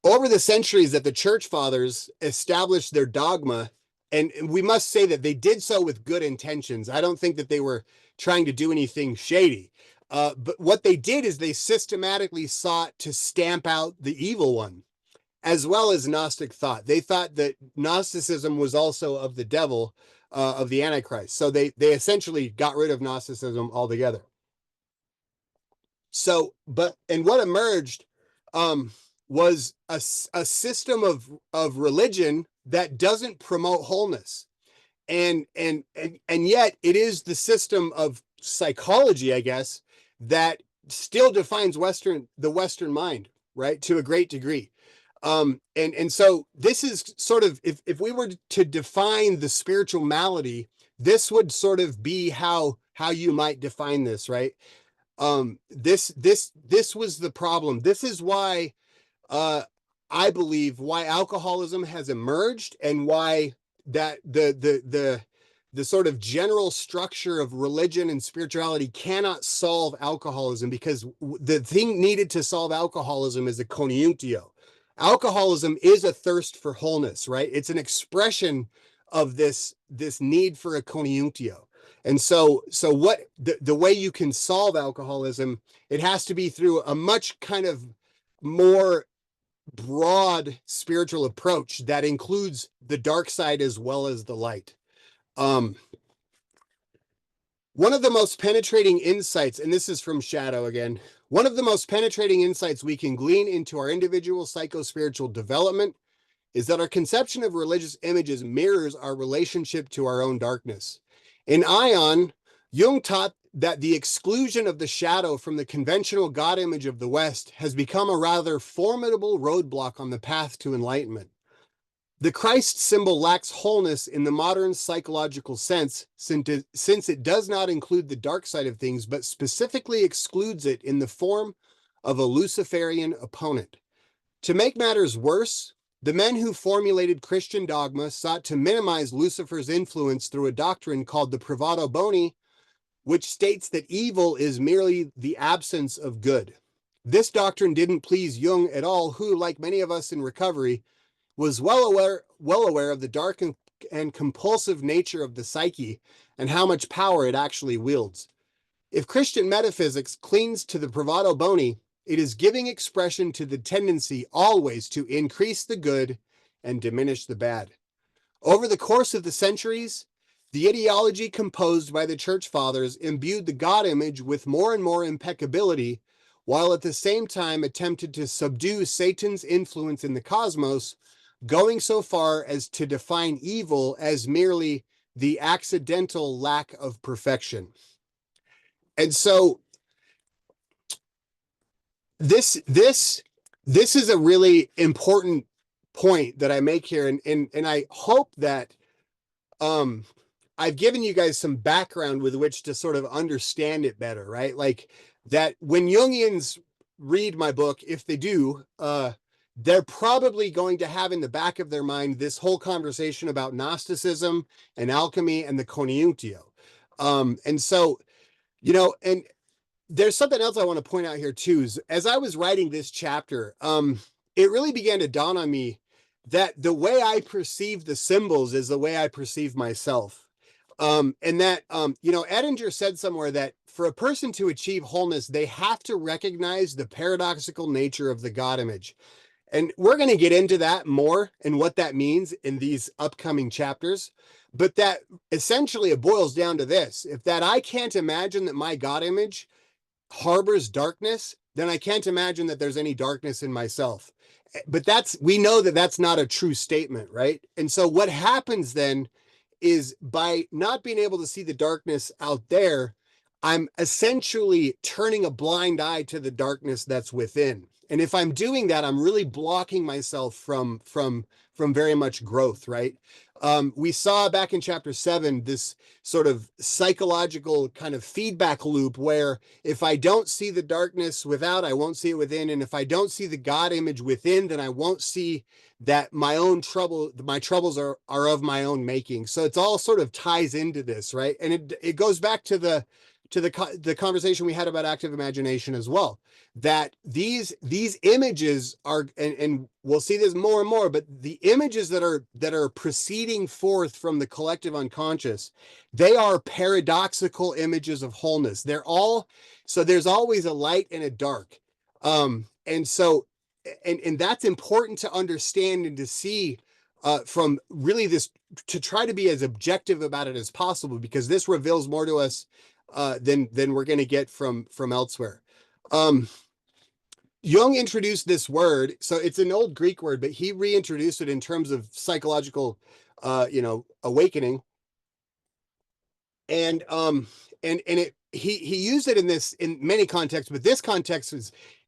over the centuries that the church fathers established their dogma, and we must say that they did so with good intentions. I don't think that they were trying to do anything shady. But what they did is they systematically sought to stamp out the evil one, as well as Gnostic thought. They thought that Gnosticism was also of the devil, of the Antichrist. So they essentially got rid of Gnosticism altogether. So, and what emerged was a system of religion that doesn't promote wholeness. And yet it is the system of psychology, I guess, that still defines the Western mind, right, to a great degree. And so this is sort of, if we were to define the spiritual malady, this would sort of be how you might define this, right? This was the problem. This is why I believe why alcoholism has emerged, and why that the sort of general structure of religion and spirituality cannot solve alcoholism, because the thing needed to solve alcoholism is a conjunctio. Alcoholism is a thirst for wholeness, right? It's an expression of this need for a conjunctio. And so what the way you can solve alcoholism, it has to be through a much kind of more broad spiritual approach that includes the dark side as well as the light. One of the most penetrating insights, and this is from Shadow again, one of the most penetrating insights we can glean into our individual psycho-spiritual development is that our conception of religious images mirrors our relationship to our own darkness. In Ion, Jung taught that the exclusion of the shadow from the conventional God image of the West has become a rather formidable roadblock on the path to enlightenment. The Christ symbol lacks wholeness in the modern psychological sense, since it does not include the dark side of things, but specifically excludes it in the form of a Luciferian opponent. To make matters worse, the men who formulated Christian dogma sought to minimize Lucifer's influence through a doctrine called the Privato Boni, which states that evil is merely the absence of good. This doctrine didn't please Jung at all, who, like many of us in recovery, was well aware of the dark and compulsive nature of the psyche and how much power it actually wields. If Christian metaphysics clings to the Privato Boni, it is giving expression to the tendency always to increase the good and diminish the bad. Over the course of the centuries, the ideology composed by the church fathers imbued the God image with more and more impeccability, while at the same time attempted to subdue Satan's influence in the cosmos, going so far as to define evil as merely the accidental lack of perfection. And so this is a really important point that I make here, and I hope that I've given you guys some background with which to sort of understand it better, right? Like that when Jungians read my book, if they do, they're probably going to have in the back of their mind this whole conversation about Gnosticism and alchemy and the conjunctio. And so, and there's something else I want to point out here too. Is as I was writing this chapter, it really began to dawn on me that the way I perceive the symbols is the way I perceive myself. And that, Edinger said somewhere that for a person to achieve wholeness, they have to recognize the paradoxical nature of the God image. And we're going to get into that more and what that means in these upcoming chapters. But that essentially it boils down to this: if that I can't imagine that my God image harbors darkness, then I can't imagine that there's any darkness in myself. But we know that that's not a true statement, right? And so what happens then is by not being able to see the darkness out there, I'm essentially turning a blind eye to the darkness that's within. And if I'm doing that, I'm really blocking myself from very much growth, right? We saw back in chapter 7 this sort of psychological kind of feedback loop where if I don't see the darkness without, I won't see it within. And if I don't see the God image within, then I won't see that my troubles are of my own making. So it's all sort of ties into this, right? And it goes back to the conversation we had about active imagination as well, that these images are, and we'll see this more and more, but the images that are proceeding forth from the collective unconscious, they are paradoxical images of wholeness. So there's always a light and a dark. And so, and that's important to understand and to see from really this, to try to be as objective about it as possible, because this reveals more to us than we're going to get from elsewhere. Jung introduced this word, so it's an old Greek word, but he reintroduced it in terms of psychological, awakening, and he used it in many contexts, but this context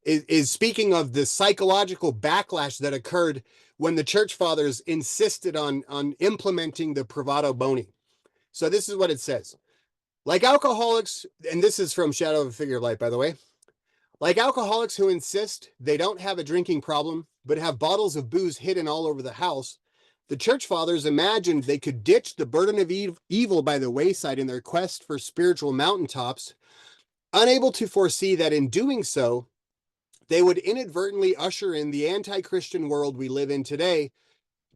is speaking of the psychological backlash that occurred when the church fathers insisted on implementing the Pravado Boni. So this is what it says. Like alcoholics, and this is from Shadow of a Figure of Light, by the way. Like alcoholics who insist they don't have a drinking problem, but have bottles of booze hidden all over the house, the church fathers imagined they could ditch the burden of evil by the wayside in their quest for spiritual mountaintops, unable to foresee that in doing so, they would inadvertently usher in the anti-Christian world we live in today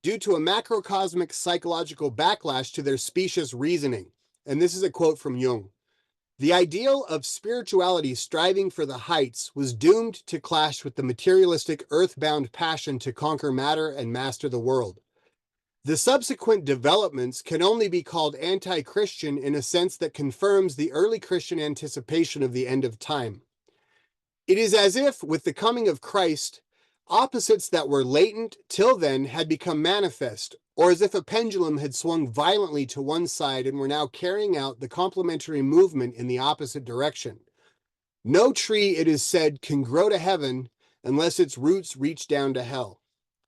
due to a macrocosmic psychological backlash to their specious reasoning. And this is a quote from Jung. The ideal of spirituality striving for the heights was doomed to clash with the materialistic earthbound passion to conquer matter and master the world. The subsequent developments can only be called anti-Christian in a sense that confirms the early Christian anticipation of the end of time. It is as if, with the coming of Christ, opposites that were latent till then had become manifest, or as if a pendulum had swung violently to one side and were now carrying out the complementary movement in the opposite direction. No tree, it is said, can grow to heaven unless its roots reach down to hell.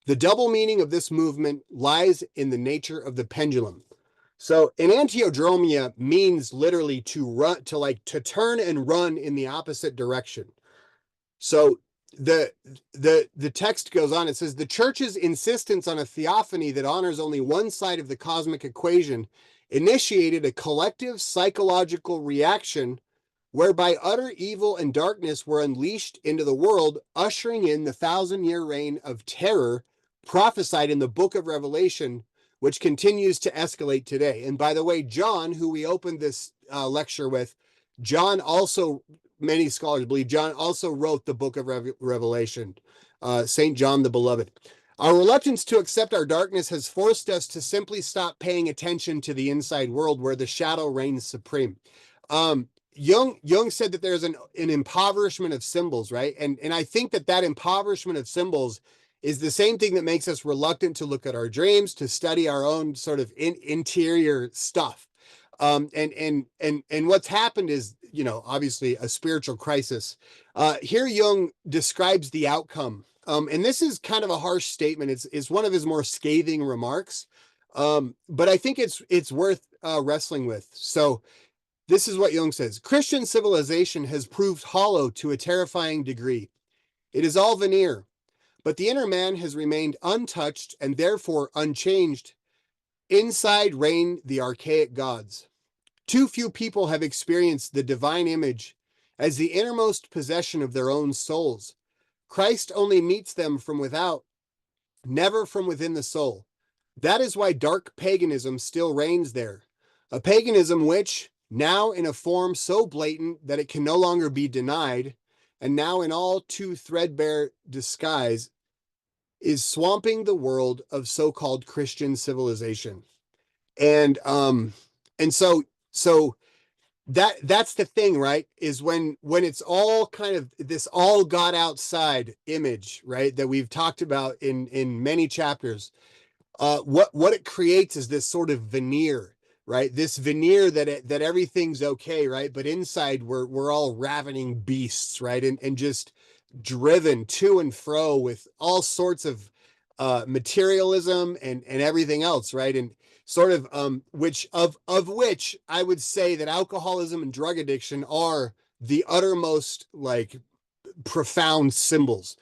The double meaning of this movement lies in the nature of the pendulum. So enantiodromia means literally to run, to turn and run in the opposite direction. So the text goes on. It says the church's insistence on a theophany that honors only one side of the cosmic equation initiated a collective psychological reaction whereby utter evil and darkness were unleashed into the world, ushering in the 1,000-year reign of terror prophesied in the book of Revelation, which continues to escalate today. And by the way, John, who we opened this lecture with, John also, many scholars believe, John also wrote the book of Revelation, St. John the Beloved. Our reluctance to accept our darkness has forced us to simply stop paying attention to the inside world where the shadow reigns supreme. Jung said that there's an impoverishment of symbols, right? And I think that impoverishment of symbols is the same thing that makes us reluctant to look at our dreams, to study our own sort of interior stuff. And what's happened is, obviously a spiritual crisis. Here Jung describes the outcome. And this is kind of a harsh statement. It's one of his more scathing remarks. But I think it's worth wrestling with. So this is what Jung says. Christian civilization has proved hollow to a terrifying degree. It is all veneer. but the inner man has remained untouched and therefore unchanged. Inside reign the archaic gods. Too few people have experienced the divine image as the innermost possession of their own souls. Christ only meets them from without, never from within the soul. That is why dark paganism still reigns there, a paganism which, now in a form so blatant that it can no longer be denied, and now in all too threadbare disguise, is swamping the world of so-called Christian civilization. And so that's the thing, right? Is when it's all kind of this all God outside image, right? That we've talked about in many chapters. What it creates is this sort of veneer, right? This veneer that everything's okay, right? But inside we're all ravening beasts, right? And just driven to and fro with all sorts of materialism and everything else, right? And sort of which I would say that alcoholism and drug addiction are the uttermost like profound symbols.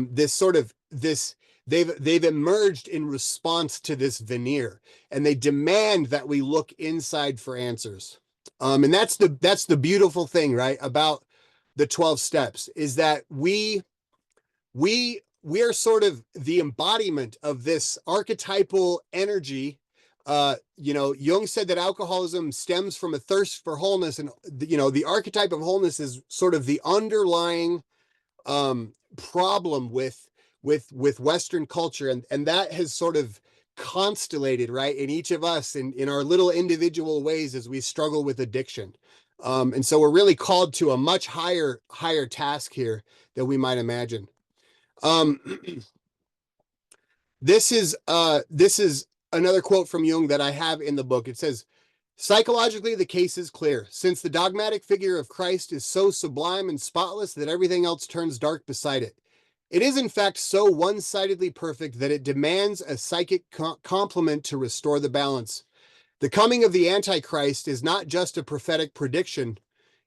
This sort of this they've emerged in response to this veneer, and they demand that we look inside for answers. And that's the beautiful thing, right, about the 12 steps is that we are sort of the embodiment of this archetypal energy. Jung said that alcoholism stems from a thirst for wholeness, and the archetype of wholeness is sort of the underlying problem with Western culture, and that has sort of constellated right in each of us in our little individual ways as we struggle with addiction. And so we're really called to a much higher task here than we might imagine. Um, this is another quote from Jung that I have in the book. It says, psychologically, the case is clear. Since the dogmatic figure of Christ is so sublime and spotless that everything else turns dark beside it, it is in fact so one-sidedly perfect that it demands a psychic complement to restore the balance. The coming of the Antichrist is not just a prophetic prediction.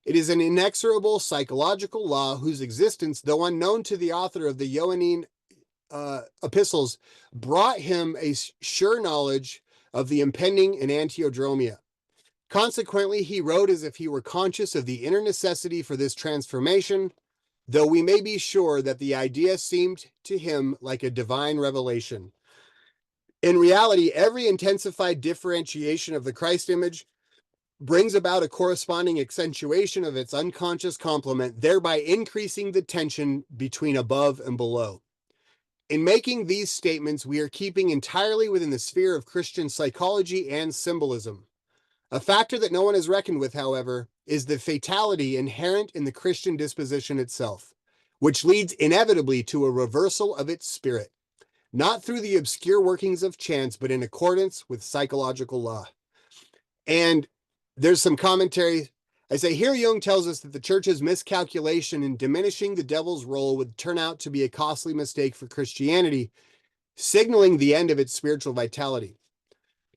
It is an inexorable psychological law whose existence, though unknown to the author of the Johannine epistles, brought him a sure knowledge of the impending enantiodromia. Consequently, he wrote as if he were conscious of the inner necessity for this transformation, though we may be sure that the idea seemed to him like a divine revelation. In reality, every intensified differentiation of the Christ image brings about a corresponding accentuation of its unconscious complement, thereby increasing the tension between above and below. In making these statements, we are keeping entirely within the sphere of Christian psychology and symbolism. A factor that no one has reckoned with, however, is the fatality inherent in the Christian disposition itself, which leads inevitably to a reversal of its spirit, not through the obscure workings of chance, but in accordance with psychological law. And there's some commentary. I say, here Jung tells us that the church's miscalculation in diminishing the devil's role would turn out to be a costly mistake for Christianity, signaling the end of its spiritual vitality.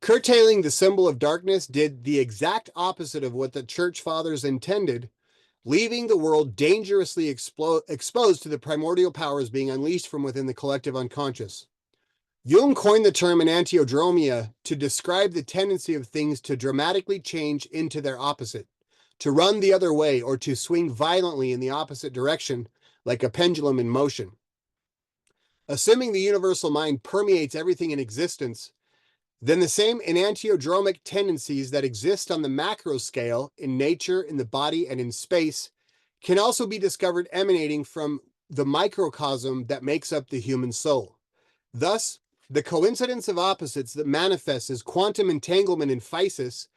Curtailing the symbol of darkness did the exact opposite of what the church fathers intended, leaving the world dangerously exposed to the primordial powers being unleashed from within the collective unconscious. Jung coined the term enantiodromia to describe the tendency of things to dramatically change into their opposite, to run the other way, or to swing violently in the opposite direction, like a pendulum in motion. Assuming the universal mind permeates everything in existence, then the same enantiodromic tendencies that exist on the macro scale in nature, in the body, and in space can also be discovered emanating from the microcosm that makes up the human soul. Thus, the coincidence of opposites that manifests as quantum entanglement in physis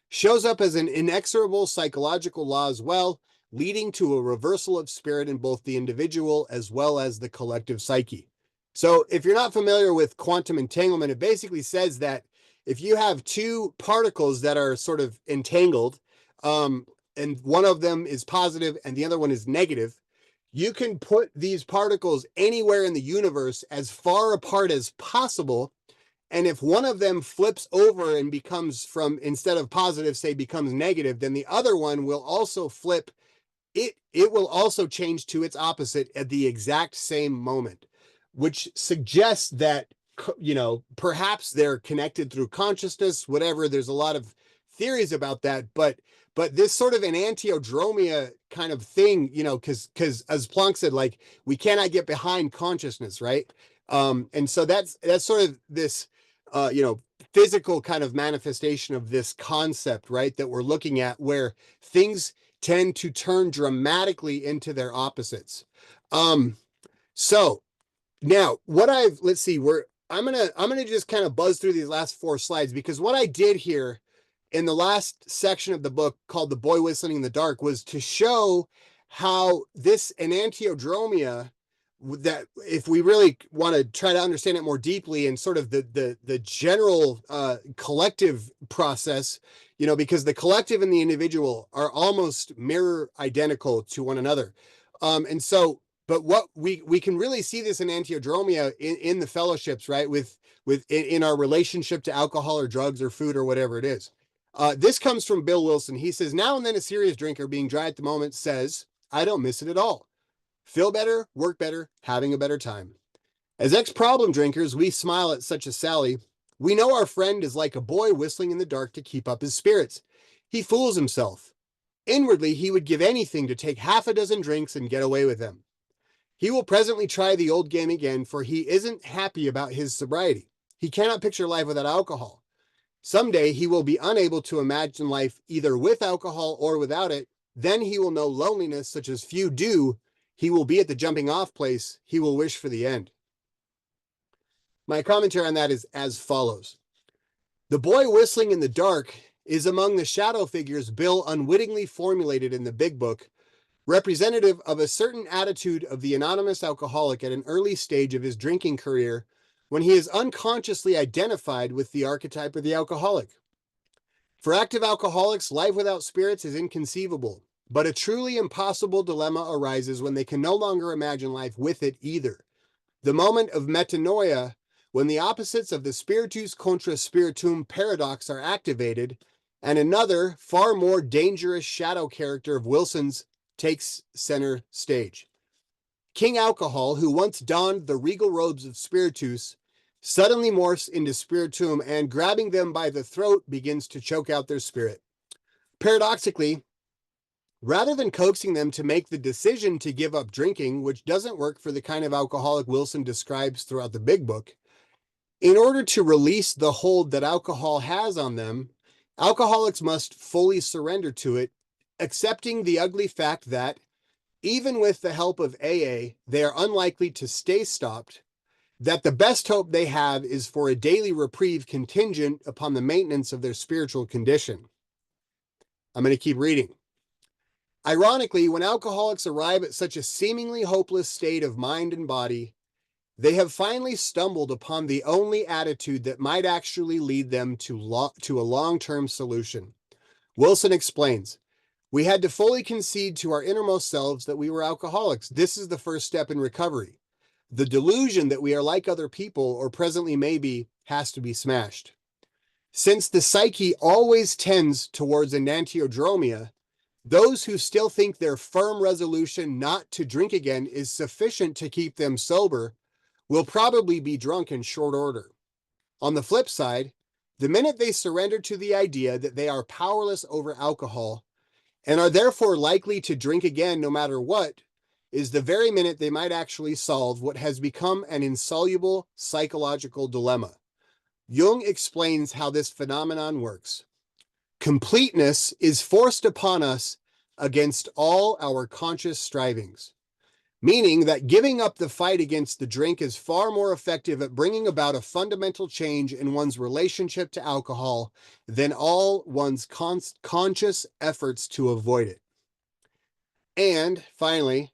shows up as an inexorable psychological law as well, leading to a reversal of spirit in both the individual as well as the collective psyche. So if you're not familiar with quantum entanglement, it basically says that if you have two particles that are sort of entangled, and one of them is positive and the other one is negative, you can put these particles anywhere in the universe as far apart as possible. And if one of them flips over and becomes from, instead of positive, say becomes negative, then the other one will also flip. It will also change to its opposite at the exact same moment. which suggests that, perhaps they're connected through consciousness, whatever. There's a lot of theories about that, but this sort of enantiodromia kind of thing, because as Planck said, like, we cannot get behind consciousness, right? And so that's sort of this, physical kind of manifestation of this concept, right, that we're looking at, where things tend to turn dramatically into their opposites. So now let's see, I'm gonna just kind of buzz through these last 4 slides, because what I did here in the last section of the book, called The Boy Whistling in the Dark, was to show how this enantiodromia, that if we really want to try to understand it more deeply, and sort of the general collective process, because the collective and the individual are almost mirror identical to one another. And so, but what we can really see this enantiodromia in the fellowships, right? In our relationship to alcohol or drugs or food or whatever it is. This comes from Bill Wilson. He says, now and then a serious drinker, being dry at the moment, says, I don't miss it at all. Feel better, work better, having a better time. As ex-problem drinkers, we smile at such a sally. We know our friend is like a boy whistling in the dark to keep up his spirits. He fools himself. Inwardly, he would give anything to take half a dozen drinks and get away with them. He will presently try the old game again, for he isn't happy about his sobriety. He cannot picture life without alcohol. Someday he will be unable to imagine life either with alcohol or without it. Then he will know loneliness such as few do. He will be at the jumping off place. He will wish for the end. My commentary on that is as follows. The boy whistling in the dark is among the shadow figures Bill unwittingly formulated in the big book, representative of a certain attitude of the anonymous alcoholic at an early stage of his drinking career, when he is unconsciously identified with the archetype of the alcoholic. For active alcoholics, life without spirits is inconceivable, but a truly impossible dilemma arises when they can no longer imagine life with it either. The moment of metanoia, when the opposites of the spiritus contra spiritum paradox are activated, and another, far more dangerous shadow character of Wilson's takes center stage. King Alcohol, who once donned the regal robes of spiritus, suddenly morphs into spiritum and, grabbing them by the throat, begins to choke out their spirit. Paradoxically, rather than coaxing them to make the decision to give up drinking, which doesn't work for the kind of alcoholic Wilson describes throughout the big book, in order to release the hold that alcohol has on them, alcoholics must fully surrender to it, accepting the ugly fact that, even with the help of AA, they are unlikely to stay stopped, that the best hope they have is for a daily reprieve contingent upon the maintenance of their spiritual condition. I'm going to keep reading. Ironically, when alcoholics arrive at such a seemingly hopeless state of mind and body, they have finally stumbled upon the only attitude that might actually lead them to a long-term solution. Wilson explains, we had to fully concede to our innermost selves that we were alcoholics. This is the first step in recovery. The delusion that we are like other people, or presently may be, has to be smashed. Since the psyche always tends towards enantiodromia, those who still think their firm resolution not to drink again is sufficient to keep them sober will probably be drunk in short order. On the flip side, the minute they surrender to the idea that they are powerless over alcohol and are therefore likely to drink again no matter what, is the very minute they might actually solve what has become an insoluble psychological dilemma. Jung explains how this phenomenon works. Completeness is forced upon us against all our conscious strivings, meaning that giving up the fight against the drink is far more effective at bringing about a fundamental change in one's relationship to alcohol than all one's conscious efforts to avoid it. And finally,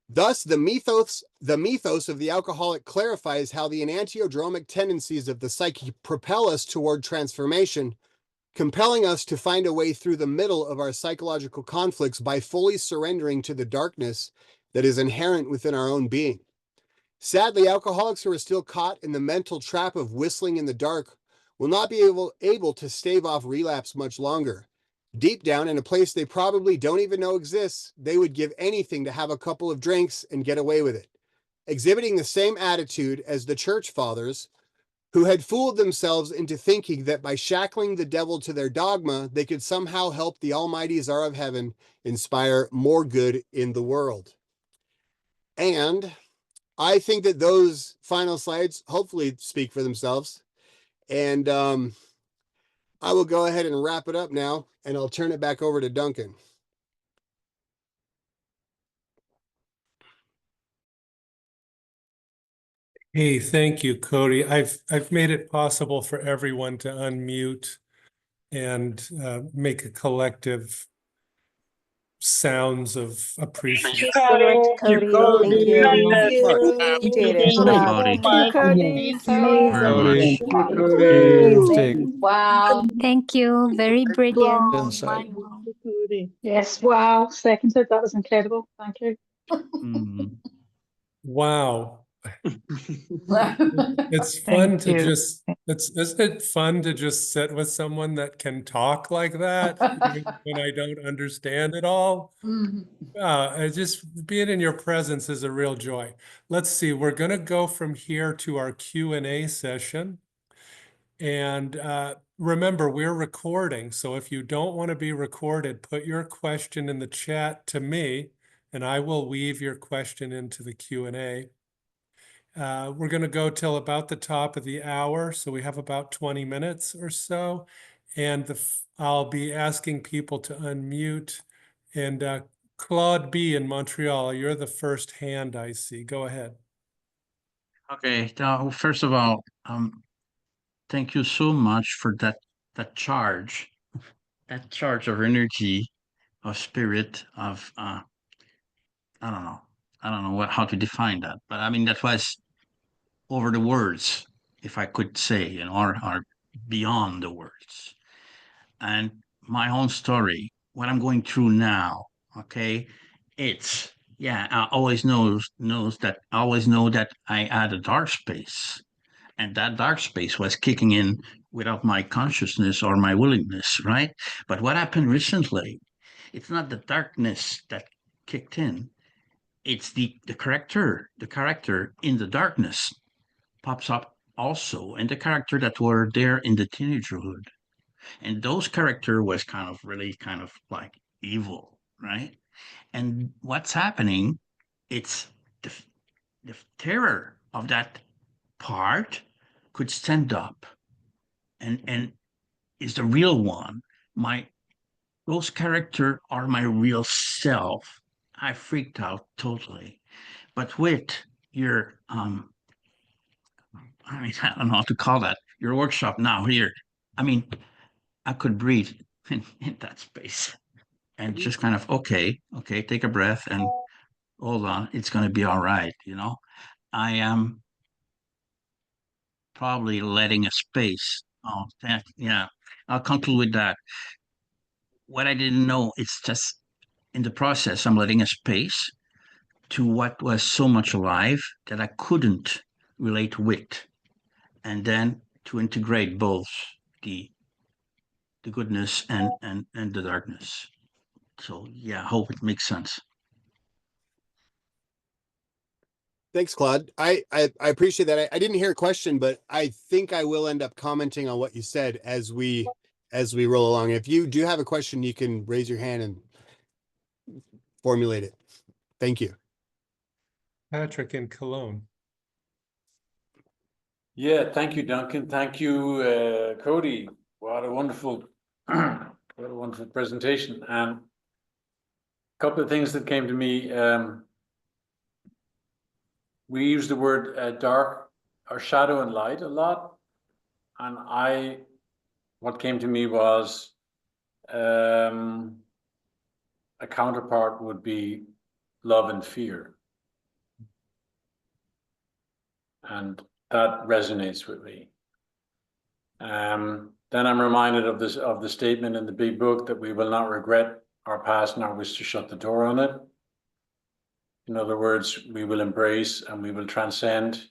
thus the mythos of the alcoholic clarifies how the enantiodromic tendencies of the psyche propel us toward transformation, compelling us to find a way through the middle of our psychological conflicts by fully surrendering to the darkness that is inherent within our own being. Sadly, alcoholics who are still caught in the mental trap of whistling in the dark will not be able to stave off relapse much longer. Deep down, in a place they probably don't even know exists, they would give anything to have a couple of drinks and get away with it. exhibiting the same attitude as the church fathers, who had fooled themselves into thinking that by shackling the devil to their dogma, they could somehow help the almighty Tsar of heaven inspire more good in the world. And I think that those final slides hopefully speak for themselves. And I will go ahead and wrap it up now, and I'll turn it back over to Duncan. Hey, thank you, Cody. I've made it possible for everyone to unmute and make a collective sounds of appreciation. Cody. Thank you. Thank you. Appreciate it. Cody. Thank you, Cody. So Cody. amazing. Wow. Thank you. Very brilliant. Insight. Yes, wow. Seconded. That was incredible. Thank you. Wow. It's fun to just, isn't it fun to just sit with someone that can talk like that when I don't understand it all? Just being in your presence is a real joy. Let's see, we're going to go from here to our Q&A session. And remember, we're recording. So if you don't want to be recorded, put your question in the chat to me, and I will weave your question into the Q&A. We're going to go till about the top of the hour. So we have about 20 minutes or so. And I'll be asking people to unmute. And Claude B. in Montreal, you're the first hand I see. Go ahead. Okay. First of all, thank you so much for that charge of energy, of spirit, of I don't know how to define that, but I mean that was over the words, if I could say, or beyond the words. And my own story, what I'm going through now, okay, it's I always know that I had a dark space, and that dark space was kicking in without my consciousness or my willingness, right? But what happened recently, it's not the darkness that kicked in, it's the character in the darkness pops up also, and the character that were there in the teenagerhood, and those character was kind of like evil, right? And what's happening, it's the terror of that part could stand up and is the real one. Those character are my real self. I freaked out totally. But with your I mean, I don't know how to call that, your workshop now here, I mean, I could breathe in that space and just kind of okay, take a breath and hold on, it's going to be all right. I am probably letting a space. Oh, yeah. I'll conclude with that. What I didn't know, it's just in the process, I'm letting a space to what was so much alive that I couldn't relate with, and then to integrate both the goodness and the darkness. So yeah, I hope it makes sense. Thanks, Claude. I appreciate that. I didn't hear a question, but I think I will end up commenting on what you said as we roll along. If you do have a question, you can raise your hand and formulate it. Thank you. Patrick in Cologne. Yeah, thank you, Duncan. Thank you, Cody. What a wonderful, presentation. And a couple of things that came to me. We use the word dark or shadow and light a lot, and what came to me was a counterpart would be love and fear, and that resonates with me. Then I'm reminded of the statement in the big book that we will not regret our past nor wish to shut the door on it. In other words, we will embrace and we will transcend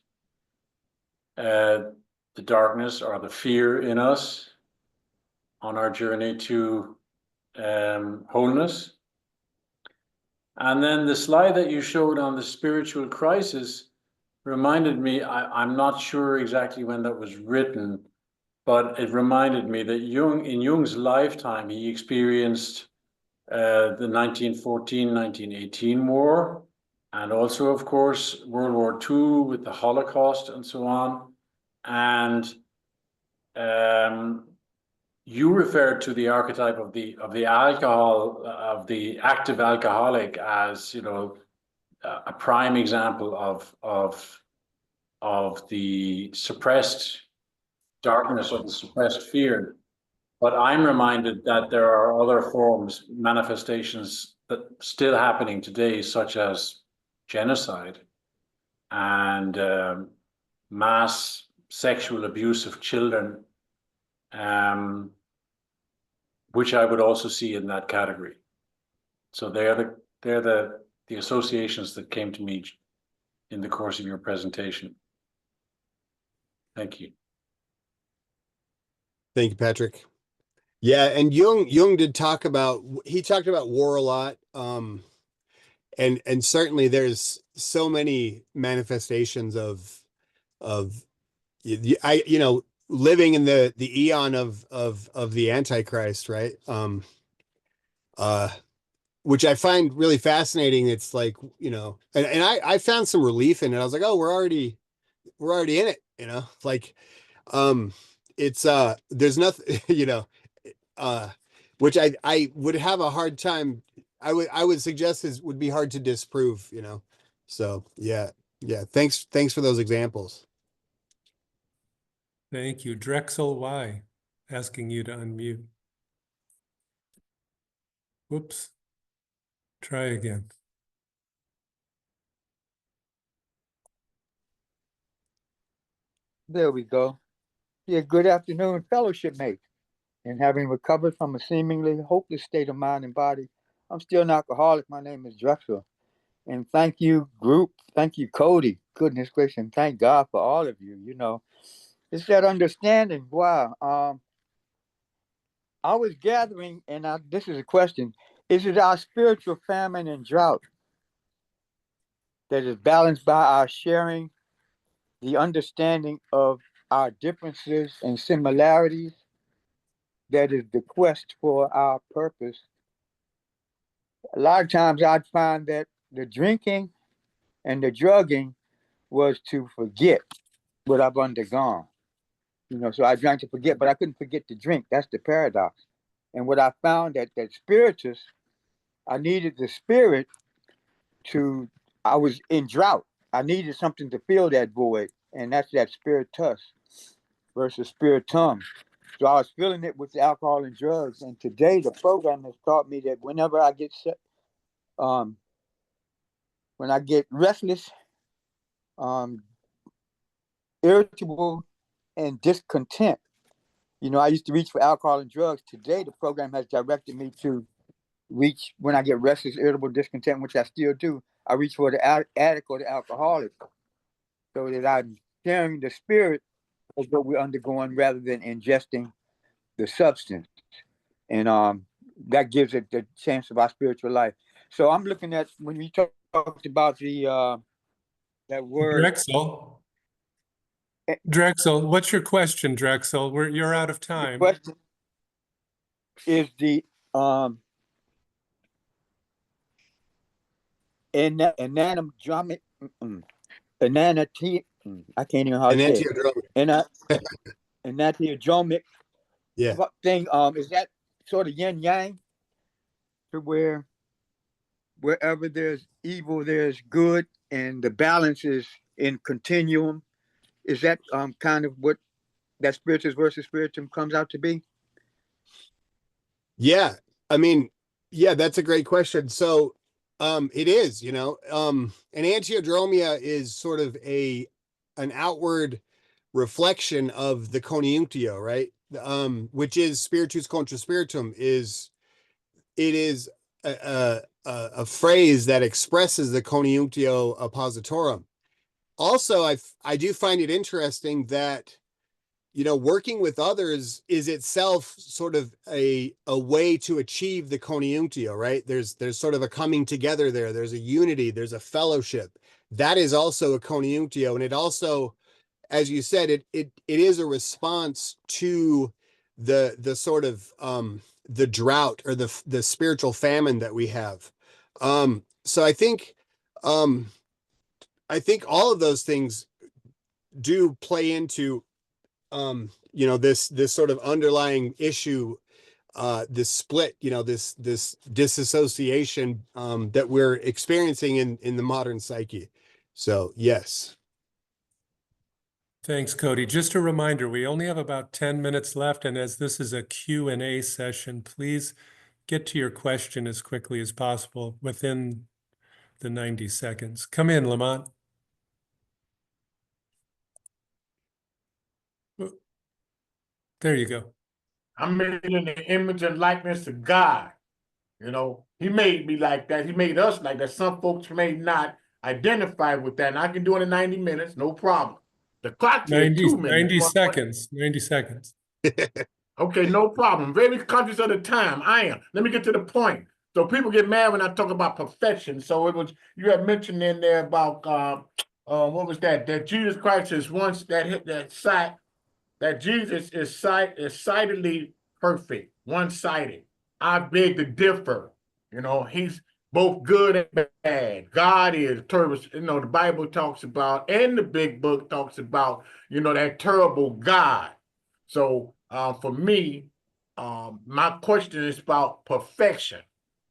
the darkness or the fear in us on our journey to wholeness. And then the slide that you showed on the spiritual crisis, reminded me, I'm not sure exactly when that was written, but it reminded me that in Jung's lifetime, he experienced the 1914-1918 war, and also, of course, World War II with the Holocaust and so on. And you referred to the archetype of the alcohol, of the active alcoholic, as, you know, a prime example of the suppressed darkness or the suppressed fear. But I'm reminded that there are other forms, manifestations that still happening today, such as genocide and mass sexual abuse of children, which I would also see in that category. So they're the associations that came to me in the course of your presentation. Thank you. Thank you, Patrick. Yeah, and Jung did talk about, he talked about war a lot. And certainly there's so many manifestations of living in the eon of the Antichrist, right? Which I find really fascinating. It's like, and I found some relief in it. I was like, oh, we're already in it, like, it's there's nothing, which I would have a hard time. I would suggest this would be hard to disprove, So yeah. Thanks for those examples. Thank you. Drexel Y, asking you to unmute. Whoops. Try again. There we go. Yeah, good afternoon, fellowship mates. And having recovered from a seemingly hopeless state of mind and body, I'm still an alcoholic. My name is Drexel. And thank you, group. Thank you, Cody. Goodness gracious, and thank God for all of you. It's that understanding. Wow. I was gathering, and this is a question: is it our spiritual famine and drought that is balanced by our sharing the understanding of our differences and similarities? That is the quest for our purpose. A lot of times I'd find that the drinking and the drugging was to forget what I've undergone. So I drank to forget, but I couldn't forget to drink. That's the paradox. And what I found that spiritus, I needed the spirit I was in drought. I needed something to fill that void. And that's that spiritus versus spiritum. So I was filling it with alcohol and drugs. And today the program has taught me that whenever I get when I get restless, irritable, and discontent, I used to reach for alcohol and drugs. Today the program has directed me to reach, when I get restless, irritable, discontent, which I still do, I reach for the addict or the alcoholic, so that I'm sharing the spirit of what we're undergoing rather than ingesting the substance. And that gives it the chance of our spiritual life. So I'm looking at, when we talked about that word. Drexel, what's your question, Drexel? You're out of time. The question is the enantiodromic, I can't even how to say it. Enantiodromic yeah thing. Is that sort of yin yang, to where wherever there's evil, there's good, and the balance is in continuum? Is that kind of what that spiritus versus spiritum comes out to be? Yeah, I mean, yeah, that's a great question. So it is, an antiodromia is sort of an outward reflection of the coniunctio, right? Which is spiritus contra spiritum. It is a phrase that expresses the coniunctio oppositorum. Also, I do find it interesting that working with others is itself sort of a way to achieve the coniunctio, right? There's sort of a coming together there. There's a unity, there's a fellowship, that is also a conjunctio. And it also, as you said, it is a response to the sort of the drought or the spiritual famine that we have. So I think all of those things do play into this sort of underlying issue, this split, this disassociation that we're experiencing in the modern psyche. So yes. Thanks, Cody. Just a reminder, we only have about 10 minutes left, and as this is a Q&A session, please get to your question as quickly as possible within the 90 seconds. Come in, Lamont. There you go. I'm made in the image and likeness of God. You know, he made me like that. He made us like that. Some folks may not identify with that. And I can do it in 90 minutes, no problem. The clock says 2 minutes. 90 seconds. 90 seconds. Okay, no problem. Very conscious of the time. I am. Let me get to the point. So people get mad when I talk about perfection. So it was, you had mentioned in there about what was that? That Jesus Christ is once that hit that site, that Jesus is sidedly perfect, one-sided. I beg to differ. You know, he's both good and bad. God is terrible. You know, the Bible talks about, and the big book talks about, that terrible God. So for me, my question is about perfection.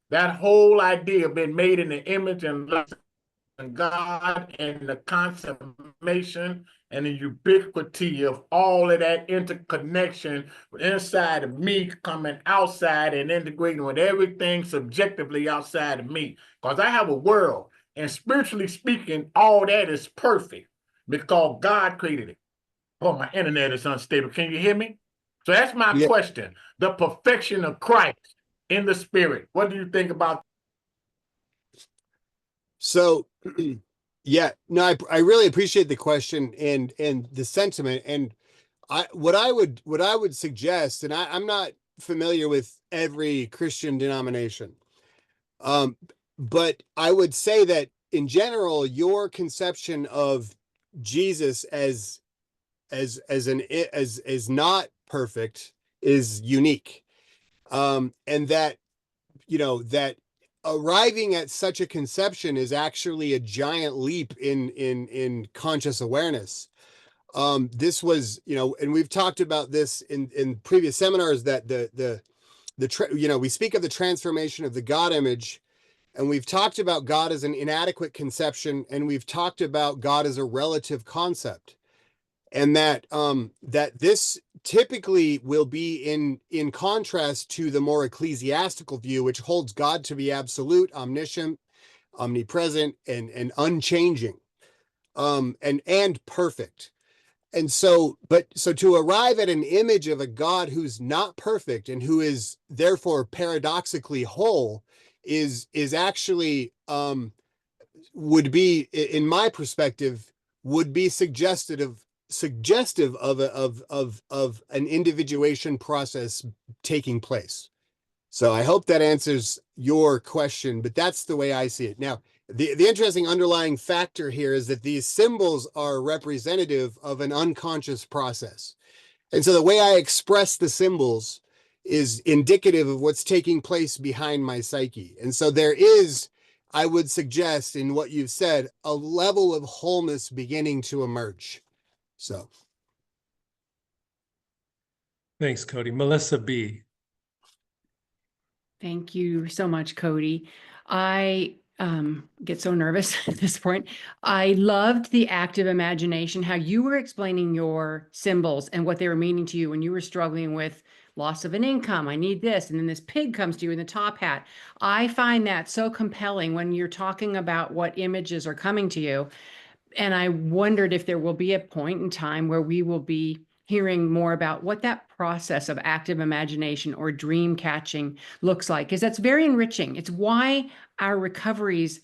That whole idea of being made in the image and likeness of God, and the consummation and the ubiquity of all of that interconnection inside of me coming outside and integrating with everything subjectively outside of me. Because I have a world, and spiritually speaking, all that is perfect because God created it. Oh, my internet is unstable. Can you hear me? So that's my question. The perfection of Christ in the spirit. What do you think about? So yeah, no, I really appreciate the question and the sentiment. And what I would suggest, and I'm not familiar with every Christian denomination, but I would say that in general, your conception of Jesus as not perfect is unique, and that that arriving at such a conception is actually a giant leap in conscious awareness. This was, and we've talked about this in previous seminars, that we speak of the transformation of the God image, and we've talked about God as an inadequate conception, and we've talked about God as a relative concept, and that this typically will be in contrast to the more ecclesiastical view, which holds God to be absolute, omniscient, omnipresent, and unchanging, and perfect. And so to arrive at an image of a God who's not perfect and who is therefore paradoxically whole is actually would be, in my perspective, would be suggestive of an individuation process taking place. So I hope that answers your question, but that's the way I see it. Now, the interesting underlying factor here is that these symbols are representative of an unconscious process. And so the way I express the symbols is indicative of what's taking place behind my psyche. And so there is, I would suggest, in what you've said, a level of wholeness beginning to emerge. So. Thanks, Cody. Melissa B. Thank you so much, Cody. I get so nervous at this point. I loved the active imagination, how you were explaining your symbols and what they were meaning to you when you were struggling with loss of an income. I need this. And then this pig comes to you in the top hat. I find that so compelling when you're talking about what images are coming to you. And I wondered if there will be a point in time where we will be hearing more about what that process of active imagination or dream catching looks like, because that's very enriching. It's why our recoveries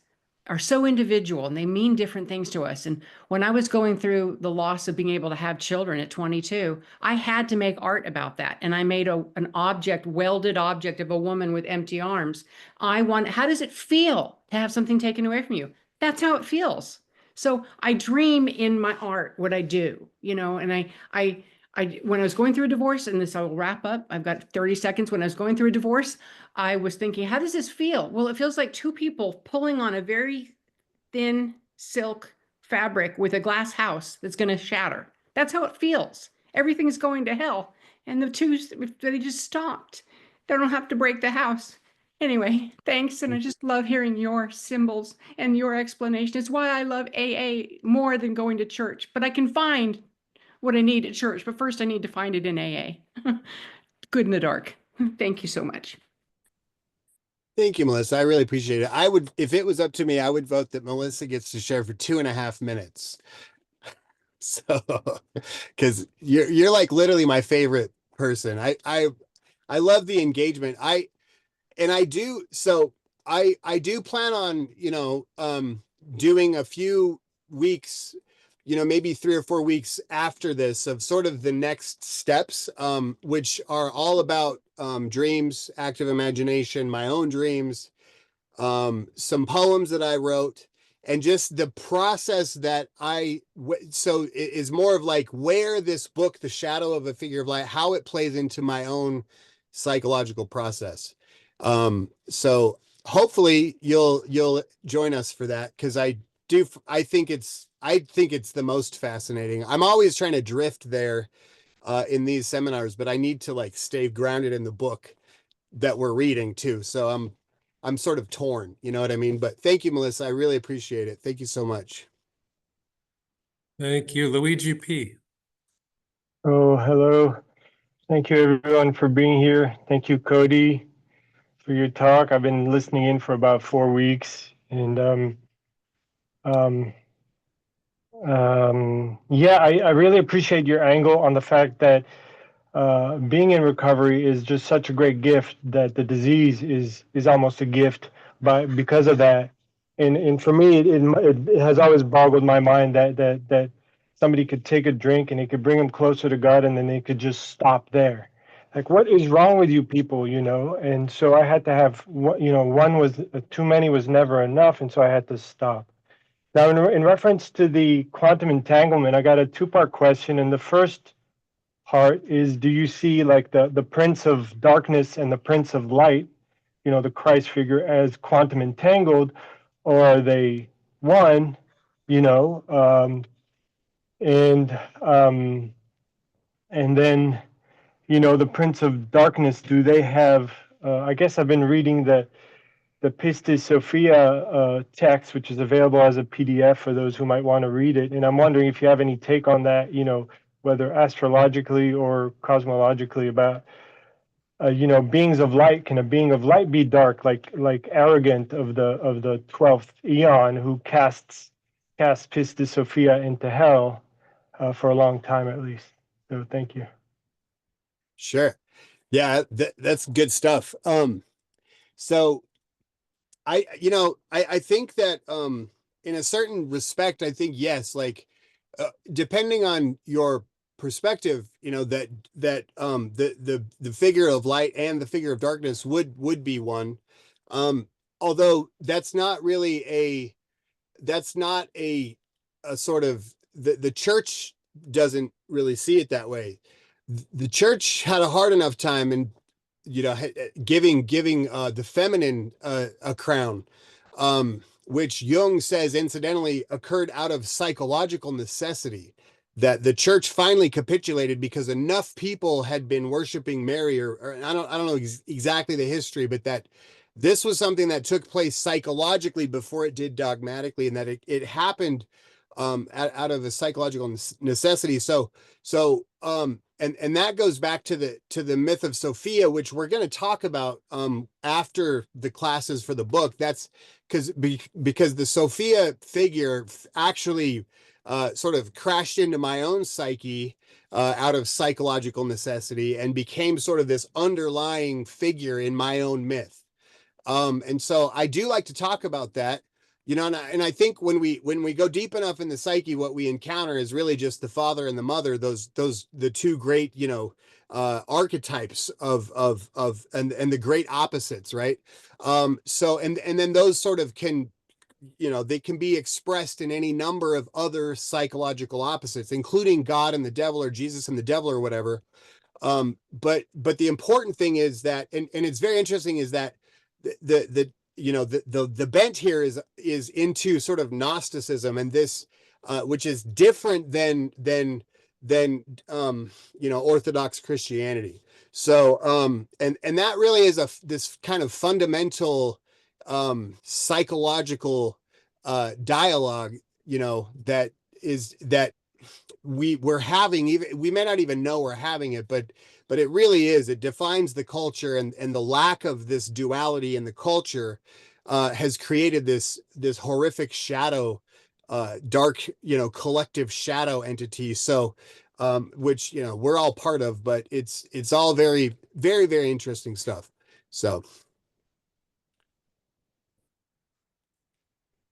are so individual and they mean different things to us. And when I was going through the loss of being able to have children at 22, I had to make art about that. And I made an object, welded object of a woman with empty arms. How does it feel to have something taken away from you? That's how it feels. So I dream in my art, what I do, you know, and when I was going through a divorce, and this I will wrap up, I've got 30 seconds. When I was going through a divorce, I was thinking, how does this feel? Well, it feels like two people pulling on a very thin silk fabric with a glass house that's going to shatter. That's how it feels. Everything's going to hell. And the two, they just stopped. They don't have to break the house. Anyway, thanks. And I just love hearing your symbols and your explanation. It's why I love AA more than going to church. But I can find what I need at church. But first, I need to find it in AA. Good in the dark. Thank you so much. Thank you, Melissa. I really appreciate it. I would, if it was up to me, I would vote that Melissa gets to share for 2.5 minutes. So, because you're like literally my favorite person. I love the engagement. I do. So I do plan on, doing a few weeks, maybe 3 or 4 weeks after this of sort of the next steps, which are all about dreams, active imagination, my own dreams, some poems that I wrote, and just the process that so it is more of like where this book, The Shadow of a Figure of Light, how it plays into my own psychological process. So hopefully you'll join us for that, because I think it's the most fascinating. I'm always trying to drift there in these seminars, but I need to like stay grounded in the book that we're reading too. So I'm sort of torn, you know what I mean? But thank you, Melissa. I really appreciate it. Thank you so much. Thank you, Luigi P. Oh, hello. Thank you everyone for being here. Thank you, Cody, for your talk. I've been listening in for about 4 weeks, and yeah, I really appreciate your angle on the fact that being in recovery is just such a great gift, that the disease is almost a gift because of that. And for me, it has always boggled my mind that somebody could take a drink and it could bring them closer to God, and then they could just stop there. Like, what is wrong with you people, you know? And so I had to have, one was too many was never enough, and so I had to stop. Now, in reference to the quantum entanglement, I got a 2-part question, and the first part is, do you see like the Prince of Darkness and the Prince of Light, the Christ figure, as quantum entangled, or are they one? you know and and then, the Prince of Darkness, do they have, I guess I've been reading the Pistis Sophia text, which is available as a PDF for those who might want to read it. And I'm wondering if you have any take on that, whether astrologically or cosmologically, about, beings of light. Can a being of light be dark, like Arrogant of the 12th eon, who casts Pistis Sophia into hell for a long time at least? So thank you. Sure. Yeah, that's good stuff. So I think that in a certain respect, I think yes, like depending on your perspective, that the figure of light and the figure of darkness would be one. Although that's not a sort of, the church doesn't really see it that way. The church had a hard enough time, and giving the feminine a crown, which Jung says incidentally occurred out of psychological necessity, that the church finally capitulated because enough people had been worshiping Mary, or I don't know exactly the history, but that this was something that took place psychologically before it did dogmatically, and that it happened out of a psychological necessity. And that goes back to the myth of Sophia, which we're going to talk about after the classes for the book. That's because the Sophia figure actually sort of crashed into my own psyche out of psychological necessity, and became sort of this underlying figure in my own myth. And so I do like to talk about that, and I think when we go deep enough in the psyche, what we encounter is really just the father and the mother, the two great, archetypes and the great opposites, right? So and then those sort of can they can be expressed in any number of other psychological opposites, including God and the devil, or Jesus and the devil, or whatever. But the important thing is that, and it's very interesting, is that the bent here is into sort of Gnosticism, and this which is different than Orthodox Christianity. So and that really is this kind of fundamental psychological dialogue, that we're having. Even we may not even know we're having it, but it really is. It defines the culture, and the lack of this duality in the culture has created this horrific shadow, dark, collective shadow entity. So which we're all part of, but it's all very, very, very interesting stuff. So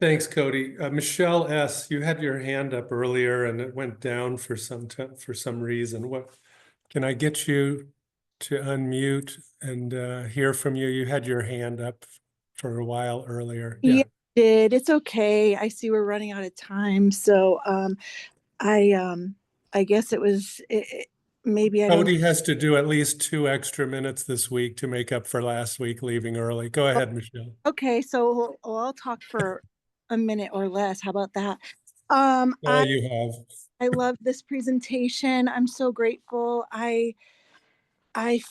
Thanks, Cody. Michelle S., you had your hand up earlier and it went down for some reason. What can I get you to unmute and hear from you? You had your hand up for a while earlier. Yeah, did. It's okay. I see we're running out of time, so I guess it was maybe I don't. Cody has to do at least 2 extra minutes this week to make up for last week leaving early. Go ahead, Michelle. Okay, so I'll talk for a minute or less. How about that? You have. I love this presentation. I'm so grateful. I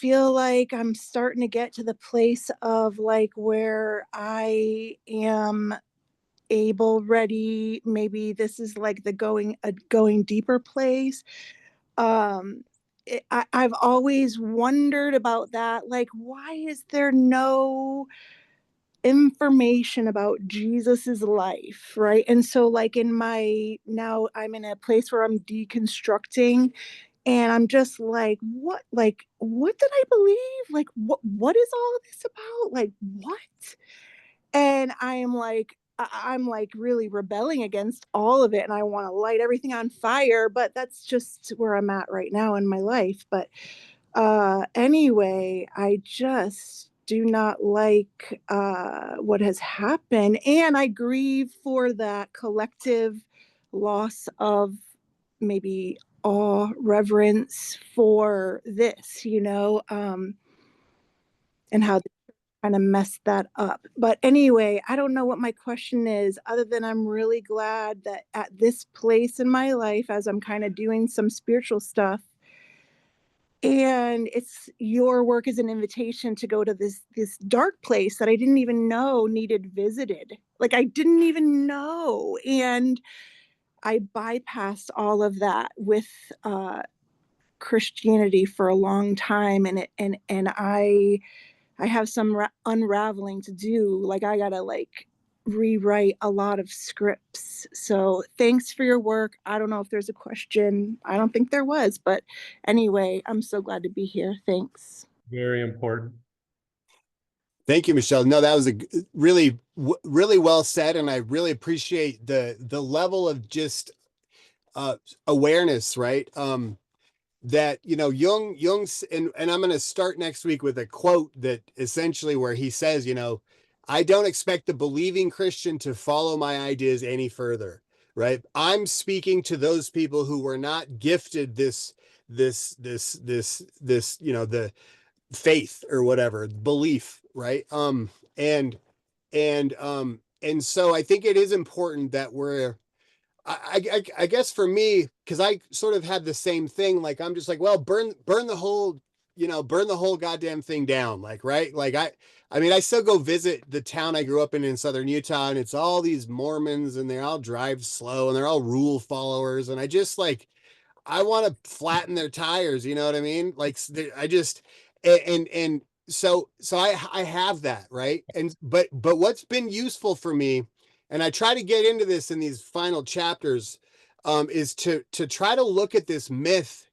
feel like I'm starting to get to the place of like where I am ready. Maybe this is like the going deeper place. I've always wondered about that. Like, why is there no information about Jesus's life, right? And so like now I'm in a place where I'm deconstructing, and I'm just like, what did I believe? Like, what is all this about? Like, what? And I'm like really rebelling against all of it, and I want to light everything on fire, but that's just where I'm at right now in my life. But anyway, I just do not like what has happened, and I grieve for that collective loss of maybe awe, reverence for this, and how kind of messed that up. But anyway, I don't know what my question is, other than I'm really glad that at this place in my life, as I'm kind of doing some spiritual stuff, and it's your work as an invitation to go to this dark place that I didn't even know needed visited. Like, I didn't even know. And I bypassed all of that with Christianity for a long time, and I have some unraveling to do. Like, I gotta like rewrite a lot of scripts. So thanks for your work. I don't know if there's a question. I don't think there was, but anyway, I'm so glad to be here. Thanks. Very important. Thank you, Michelle. No, that was a really, really well said, and I really appreciate the level of just awareness, right? That Jung's, and I'm going to start next week with a quote that essentially where he says, I don't expect the believing Christian to follow my ideas any further, right? I'm speaking to those people who were not gifted this the faith or whatever belief, right? And so I think it is important that we're, I guess for me, because I sort of had the same thing. Like, I'm just like, well, burn the whole, burn the whole goddamn thing down. Like, right. Like, I mean, I still go visit the town I grew up in southern Utah, and it's all these Mormons, and they all drive slow, and they're all rule followers. And I just like, I want to flatten their tires. You know what I mean? Like, I just, and so I have that, right? And but what's been useful for me, and I try to get into this in these final chapters, is to try to look at this myth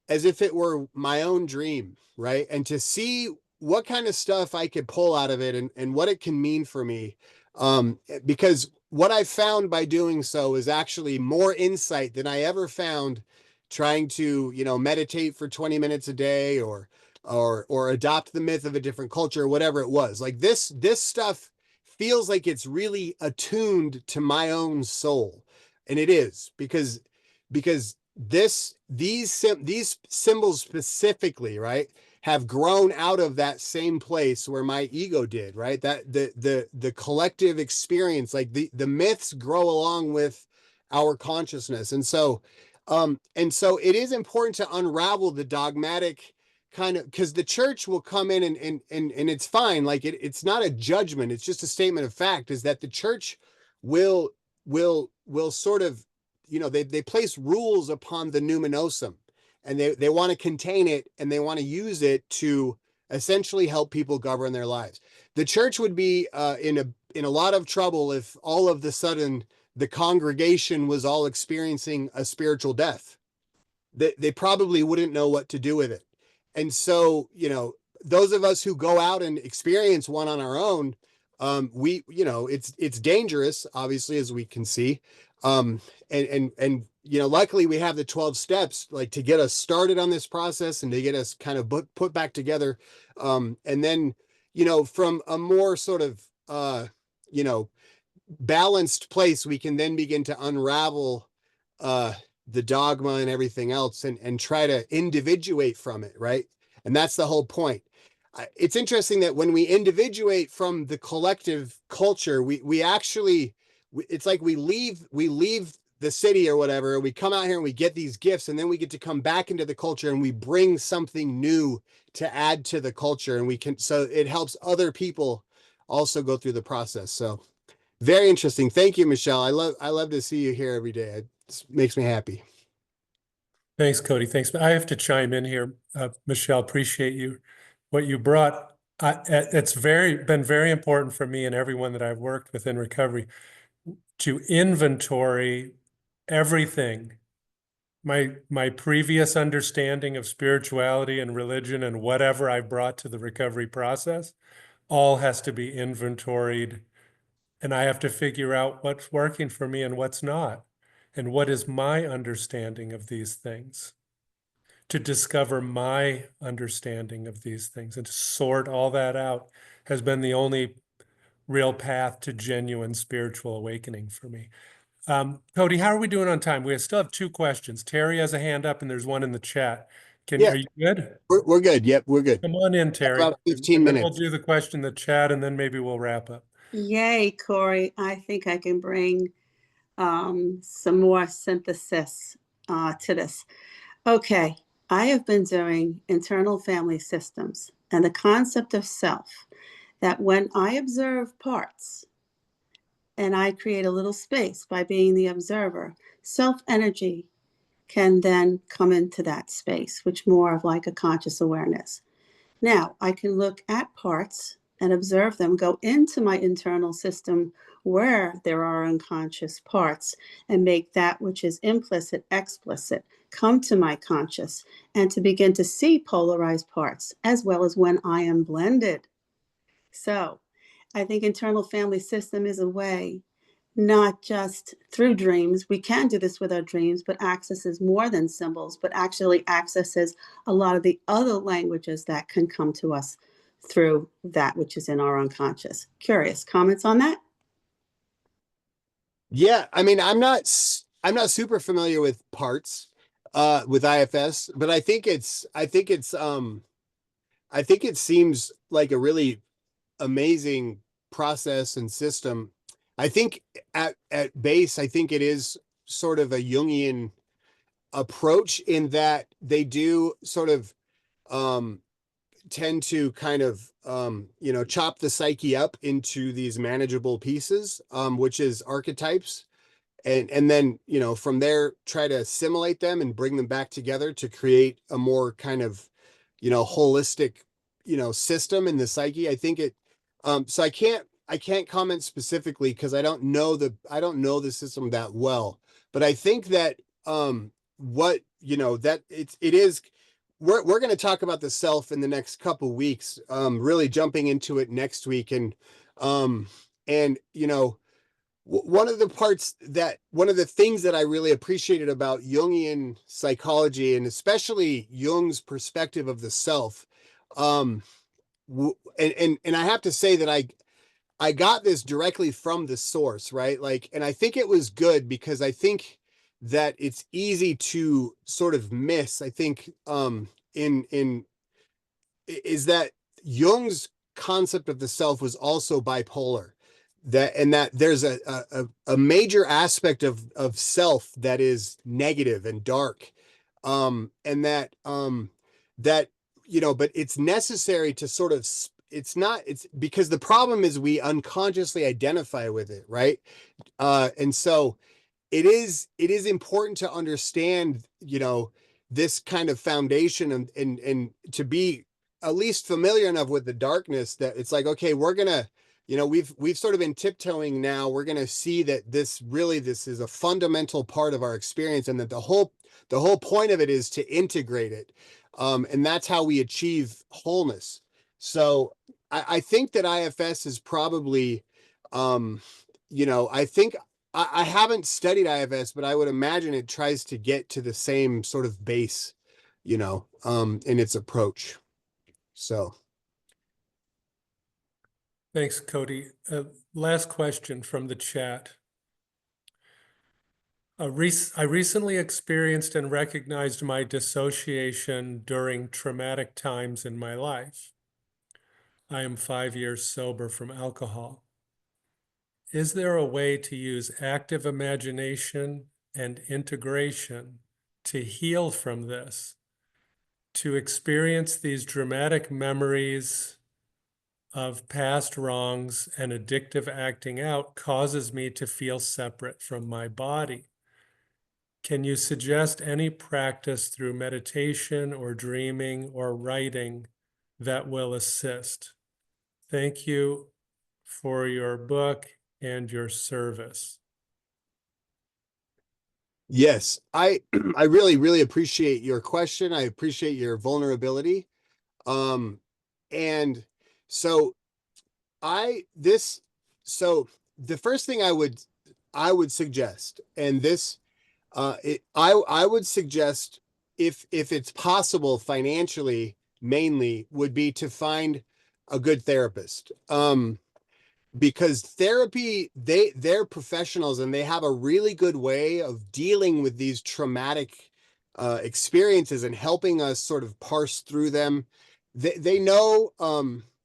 as if it were my own dream, right? And to see what kind of stuff I could pull out of it, and what it can mean for me. Because what I found by doing so is actually more insight than I ever found trying to, meditate for 20 minutes a day, or adopt the myth of a different culture, or whatever it was. Like, this stuff feels like it's really attuned to my own soul. And it is, because these symbols specifically, right, have grown out of that same place where my ego did, right? That the collective experience, like the myths grow along with our consciousness. And so it is important to unravel the dogmatic kind of, because the church will come in and it's fine. Like it's not a judgment, it's just a statement of fact, is that the church will sort of, they place rules upon the numinosum, and they want to contain it, and they want to use it to essentially help people govern their lives. The church would be in a lot of trouble if all of the sudden the congregation was all experiencing a spiritual death. They probably wouldn't know what to do with it. And so, those of us who go out and experience one on our own, it's dangerous, obviously, as we can see. Luckily we have the 12 steps, like, to get us started on this process and to get us kind of put back together. And then, from a more sort of, balanced place, we can then begin to unravel the dogma and everything else, and try to individuate from it, right? And that's the whole point. It's interesting that when we individuate from the collective culture, we actually, it's like we leave the city or whatever, we come out here and we get these gifts, and then we get to come back into the culture and we bring something new to add to the culture, and so it helps other people also go through the process. So very interesting. Thank you, Michelle. I love to see you here every day. It makes me happy. Thanks, Cody. Thanks. I have to chime in here. Michelle, appreciate what you brought. It's been very important for me and everyone that I've worked with in recovery to inventory everything. My previous understanding of spirituality and religion and whatever I brought to the recovery process all has to be inventoried. And I have to figure out what's working for me and what's not. And what is my understanding of these things? To discover my understanding of these things and to sort all that out has been the only real path to genuine spiritual awakening for me. Cody, how are we doing on time? We still have 2 questions. Terry has a hand up and there's one in the chat. Are you good? We're good. Yep, we're good. Come on in, Terry. About 15 and then minutes. we'll do the question in the chat, and then maybe we'll wrap up. Yay, Corey. I think I can bring some more synthesis to this. Okay, I have been doing internal family systems and the concept of self, that when I observe parts and I create a little space by being the observer, self energy can then come into that space, which more of like a conscious awareness. Now, I can look at parts and observe them, go into my internal system where there are unconscious parts, and make that which is implicit explicit, come to my conscious, and to begin to see polarized parts, as well as when I am blended. So I think internal family system is a way, not just through dreams. We can do this with our dreams, but accesses more than symbols, but actually accesses a lot of the other languages that can come to us through that which is in our unconscious. Curious comments on that? Yeah, I mean, I'm not super familiar with parts with IFS, but I think it seems like a really amazing process and system. I think at base, I think it is sort of a Jungian approach, in that they do sort of tend to kind of chop the psyche up into these manageable pieces, which is archetypes, and then from there try to assimilate them and bring them back together to create a more kind of holistic system in the psyche. I think it so I can't comment specifically because I don't know the system that well, but I think that that it is, we're going to talk about the self in the next couple weeks, really jumping into it next week. And one of the things that I really appreciated about Jungian psychology, and especially Jung's perspective of the self, and I have to say that I got this directly from the source, right? Like, and I think it was good because I think that it's easy to sort of miss. I think in is that Jung's concept of the self was also bipolar. That there's a major aspect of self that is negative and dark, and that but it's necessary to sort of it's because the problem is we unconsciously identify with it, right? And so it is important to understand, this kind of foundation, and to be at least familiar enough with the darkness that it's like, okay, we're gonna, we've sort of been tiptoeing now. We're gonna see that this is a fundamental part of our experience, and that the whole point of it is to integrate it. And that's how we achieve wholeness. So I think that IFS is probably, I think I haven't studied IFS, but I would imagine it tries to get to the same sort of base, in its approach. So. Thanks, Cody. Last question from the chat. I recently experienced and recognized my dissociation during traumatic times in my life. I am 5 years sober from alcohol. Is there a way to use active imagination and integration to heal from this, to experience these dramatic memories of past wrongs and addictive acting out causes me to feel separate from my body? Can you suggest any practice through meditation or dreaming or writing that will assist? Thank you for your book and your service. Yes, I I really, really appreciate your question. I appreciate your vulnerability. And so so the first thing I would suggest, and this I would suggest, if it's possible financially, mainly would be to find a good therapist. Because therapy, they're professionals, and they have a really good way of dealing with these traumatic experiences and helping us sort of parse through them. They know,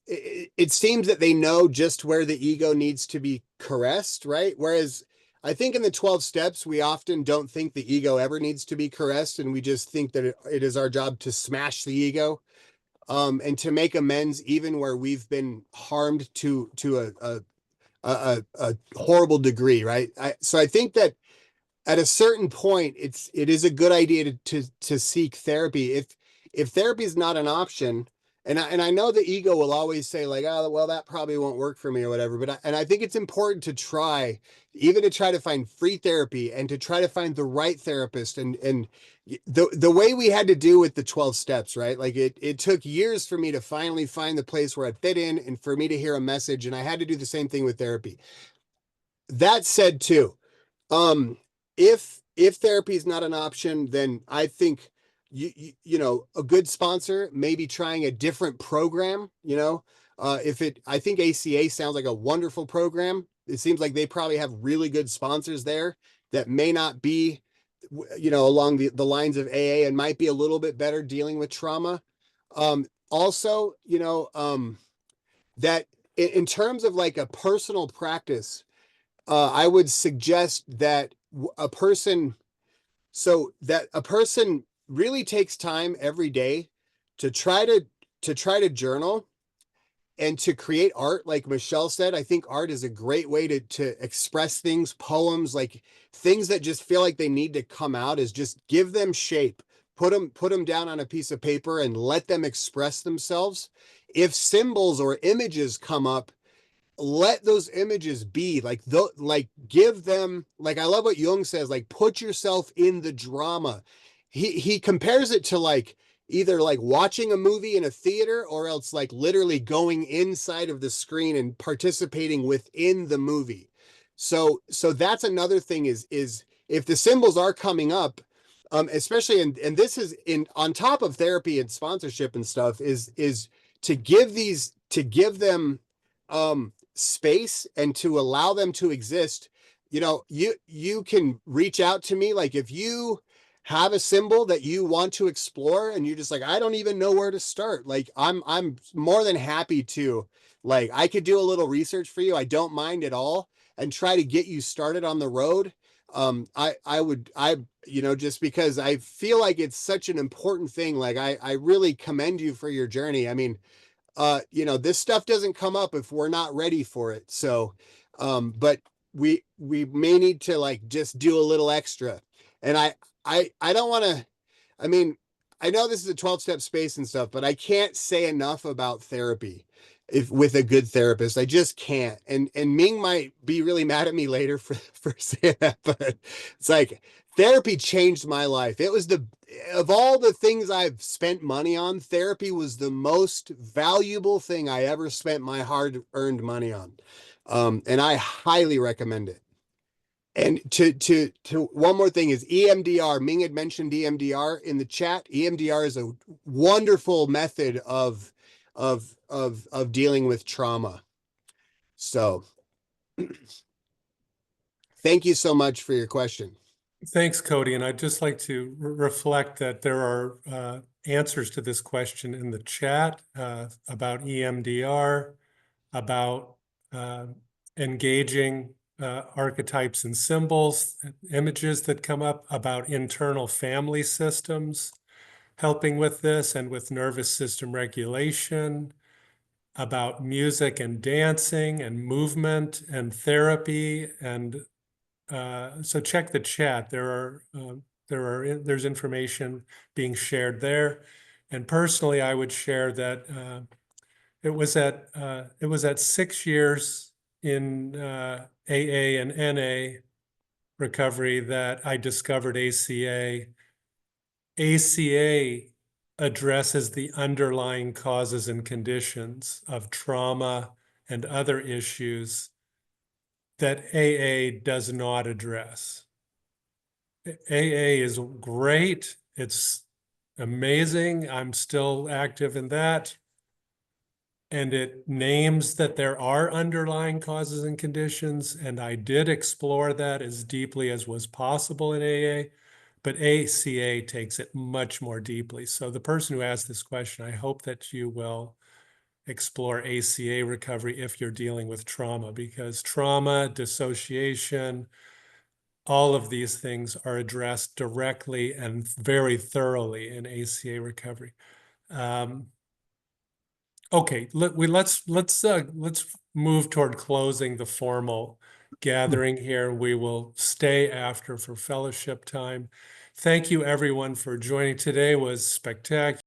it seems that they know just where the ego needs to be caressed, right? Whereas I think in the 12 steps, we often don't think the ego ever needs to be caressed, and we just think that it is our job to smash the ego, and to make amends even where we've been harmed to a horrible degree, right? So I think that at a certain point, it is a good idea to seek therapy. If therapy is not an option, and I know the ego will always say like, oh, well, that probably won't work for me or whatever. But I think it's important to try, even to try to find free therapy, and to try to find the right therapist. And the way we had to do with the 12 steps, right? Like it took years for me to finally find the place where I fit in, and for me to hear a message. And I had to do the same thing with therapy. That said, too, if therapy is not an option, then I think a good sponsor, maybe trying a different program. I think ACA sounds like a wonderful program. It seems like they probably have really good sponsors there that may not be, along the lines of AA, and might be a little bit better dealing with trauma. Also, that in terms of like a personal practice, I would suggest that a person really takes time every day to try to journal and to create art. Like Michelle said, I think art is a great way to express things. Poems, like things that just feel like they need to come out, is just give them shape. Put them down on a piece of paper and let them express themselves. If symbols or images come up, let those images be like give them, like, I love what Jung says, like, put yourself in the drama. He compares it to like either like watching a movie in a theater, or else like literally going inside of the screen and participating within the movie. So that's another thing, is if the symbols are coming up, especially, and this is in on top of therapy and sponsorship and stuff, is to give them space and to allow them to exist, you can reach out to me. Like if you have a symbol that you want to explore and you're just like, I don't even know where to start. Like I'm more than happy to, like, I could do a little research for you. I don't mind at all, and try to get you started on the road. Just because I feel like it's such an important thing. Like I really commend you for your journey. I mean, this stuff doesn't come up if we're not ready for it. So, but we may need to like just do a little extra. And I don't want to, I mean, I know this is a 12-step space and stuff, but I can't say enough about therapy with a good therapist. I just can't. And Ming might be really mad at me later for saying that, but it's like therapy changed my life. It was of all the things I've spent money on, therapy was the most valuable thing I ever spent my hard-earned money on. And I highly recommend it. And to one more thing is EMDR. Ming had mentioned EMDR in the chat. EMDR is a wonderful method of dealing with trauma. So thank you so much for your question. Thanks, Cody. And I'd just like to reflect that there are answers to this question in the chat about EMDR, about engaging archetypes and symbols, images that come up, about internal family systems, helping with this and with nervous system regulation, about music and dancing and movement and therapy. And so check the chat. There's information being shared there. And personally, I would share that it was at 6 years in AA and NA recovery that I discovered ACA. ACA addresses the underlying causes and conditions of trauma and other issues that AA does not address. AA is great. It's amazing. I'm still active in that. And it names that there are underlying causes and conditions. And I did explore that as deeply as was possible in AA, but ACA takes it much more deeply. So the person who asked this question, I hope that you will explore ACA recovery if you're dealing with trauma, because trauma, dissociation, all of these things are addressed directly and very thoroughly in ACA recovery. Okay, let's move toward closing the formal gathering here. We will stay after for fellowship time. Thank you, everyone, for joining. Today was spectacular.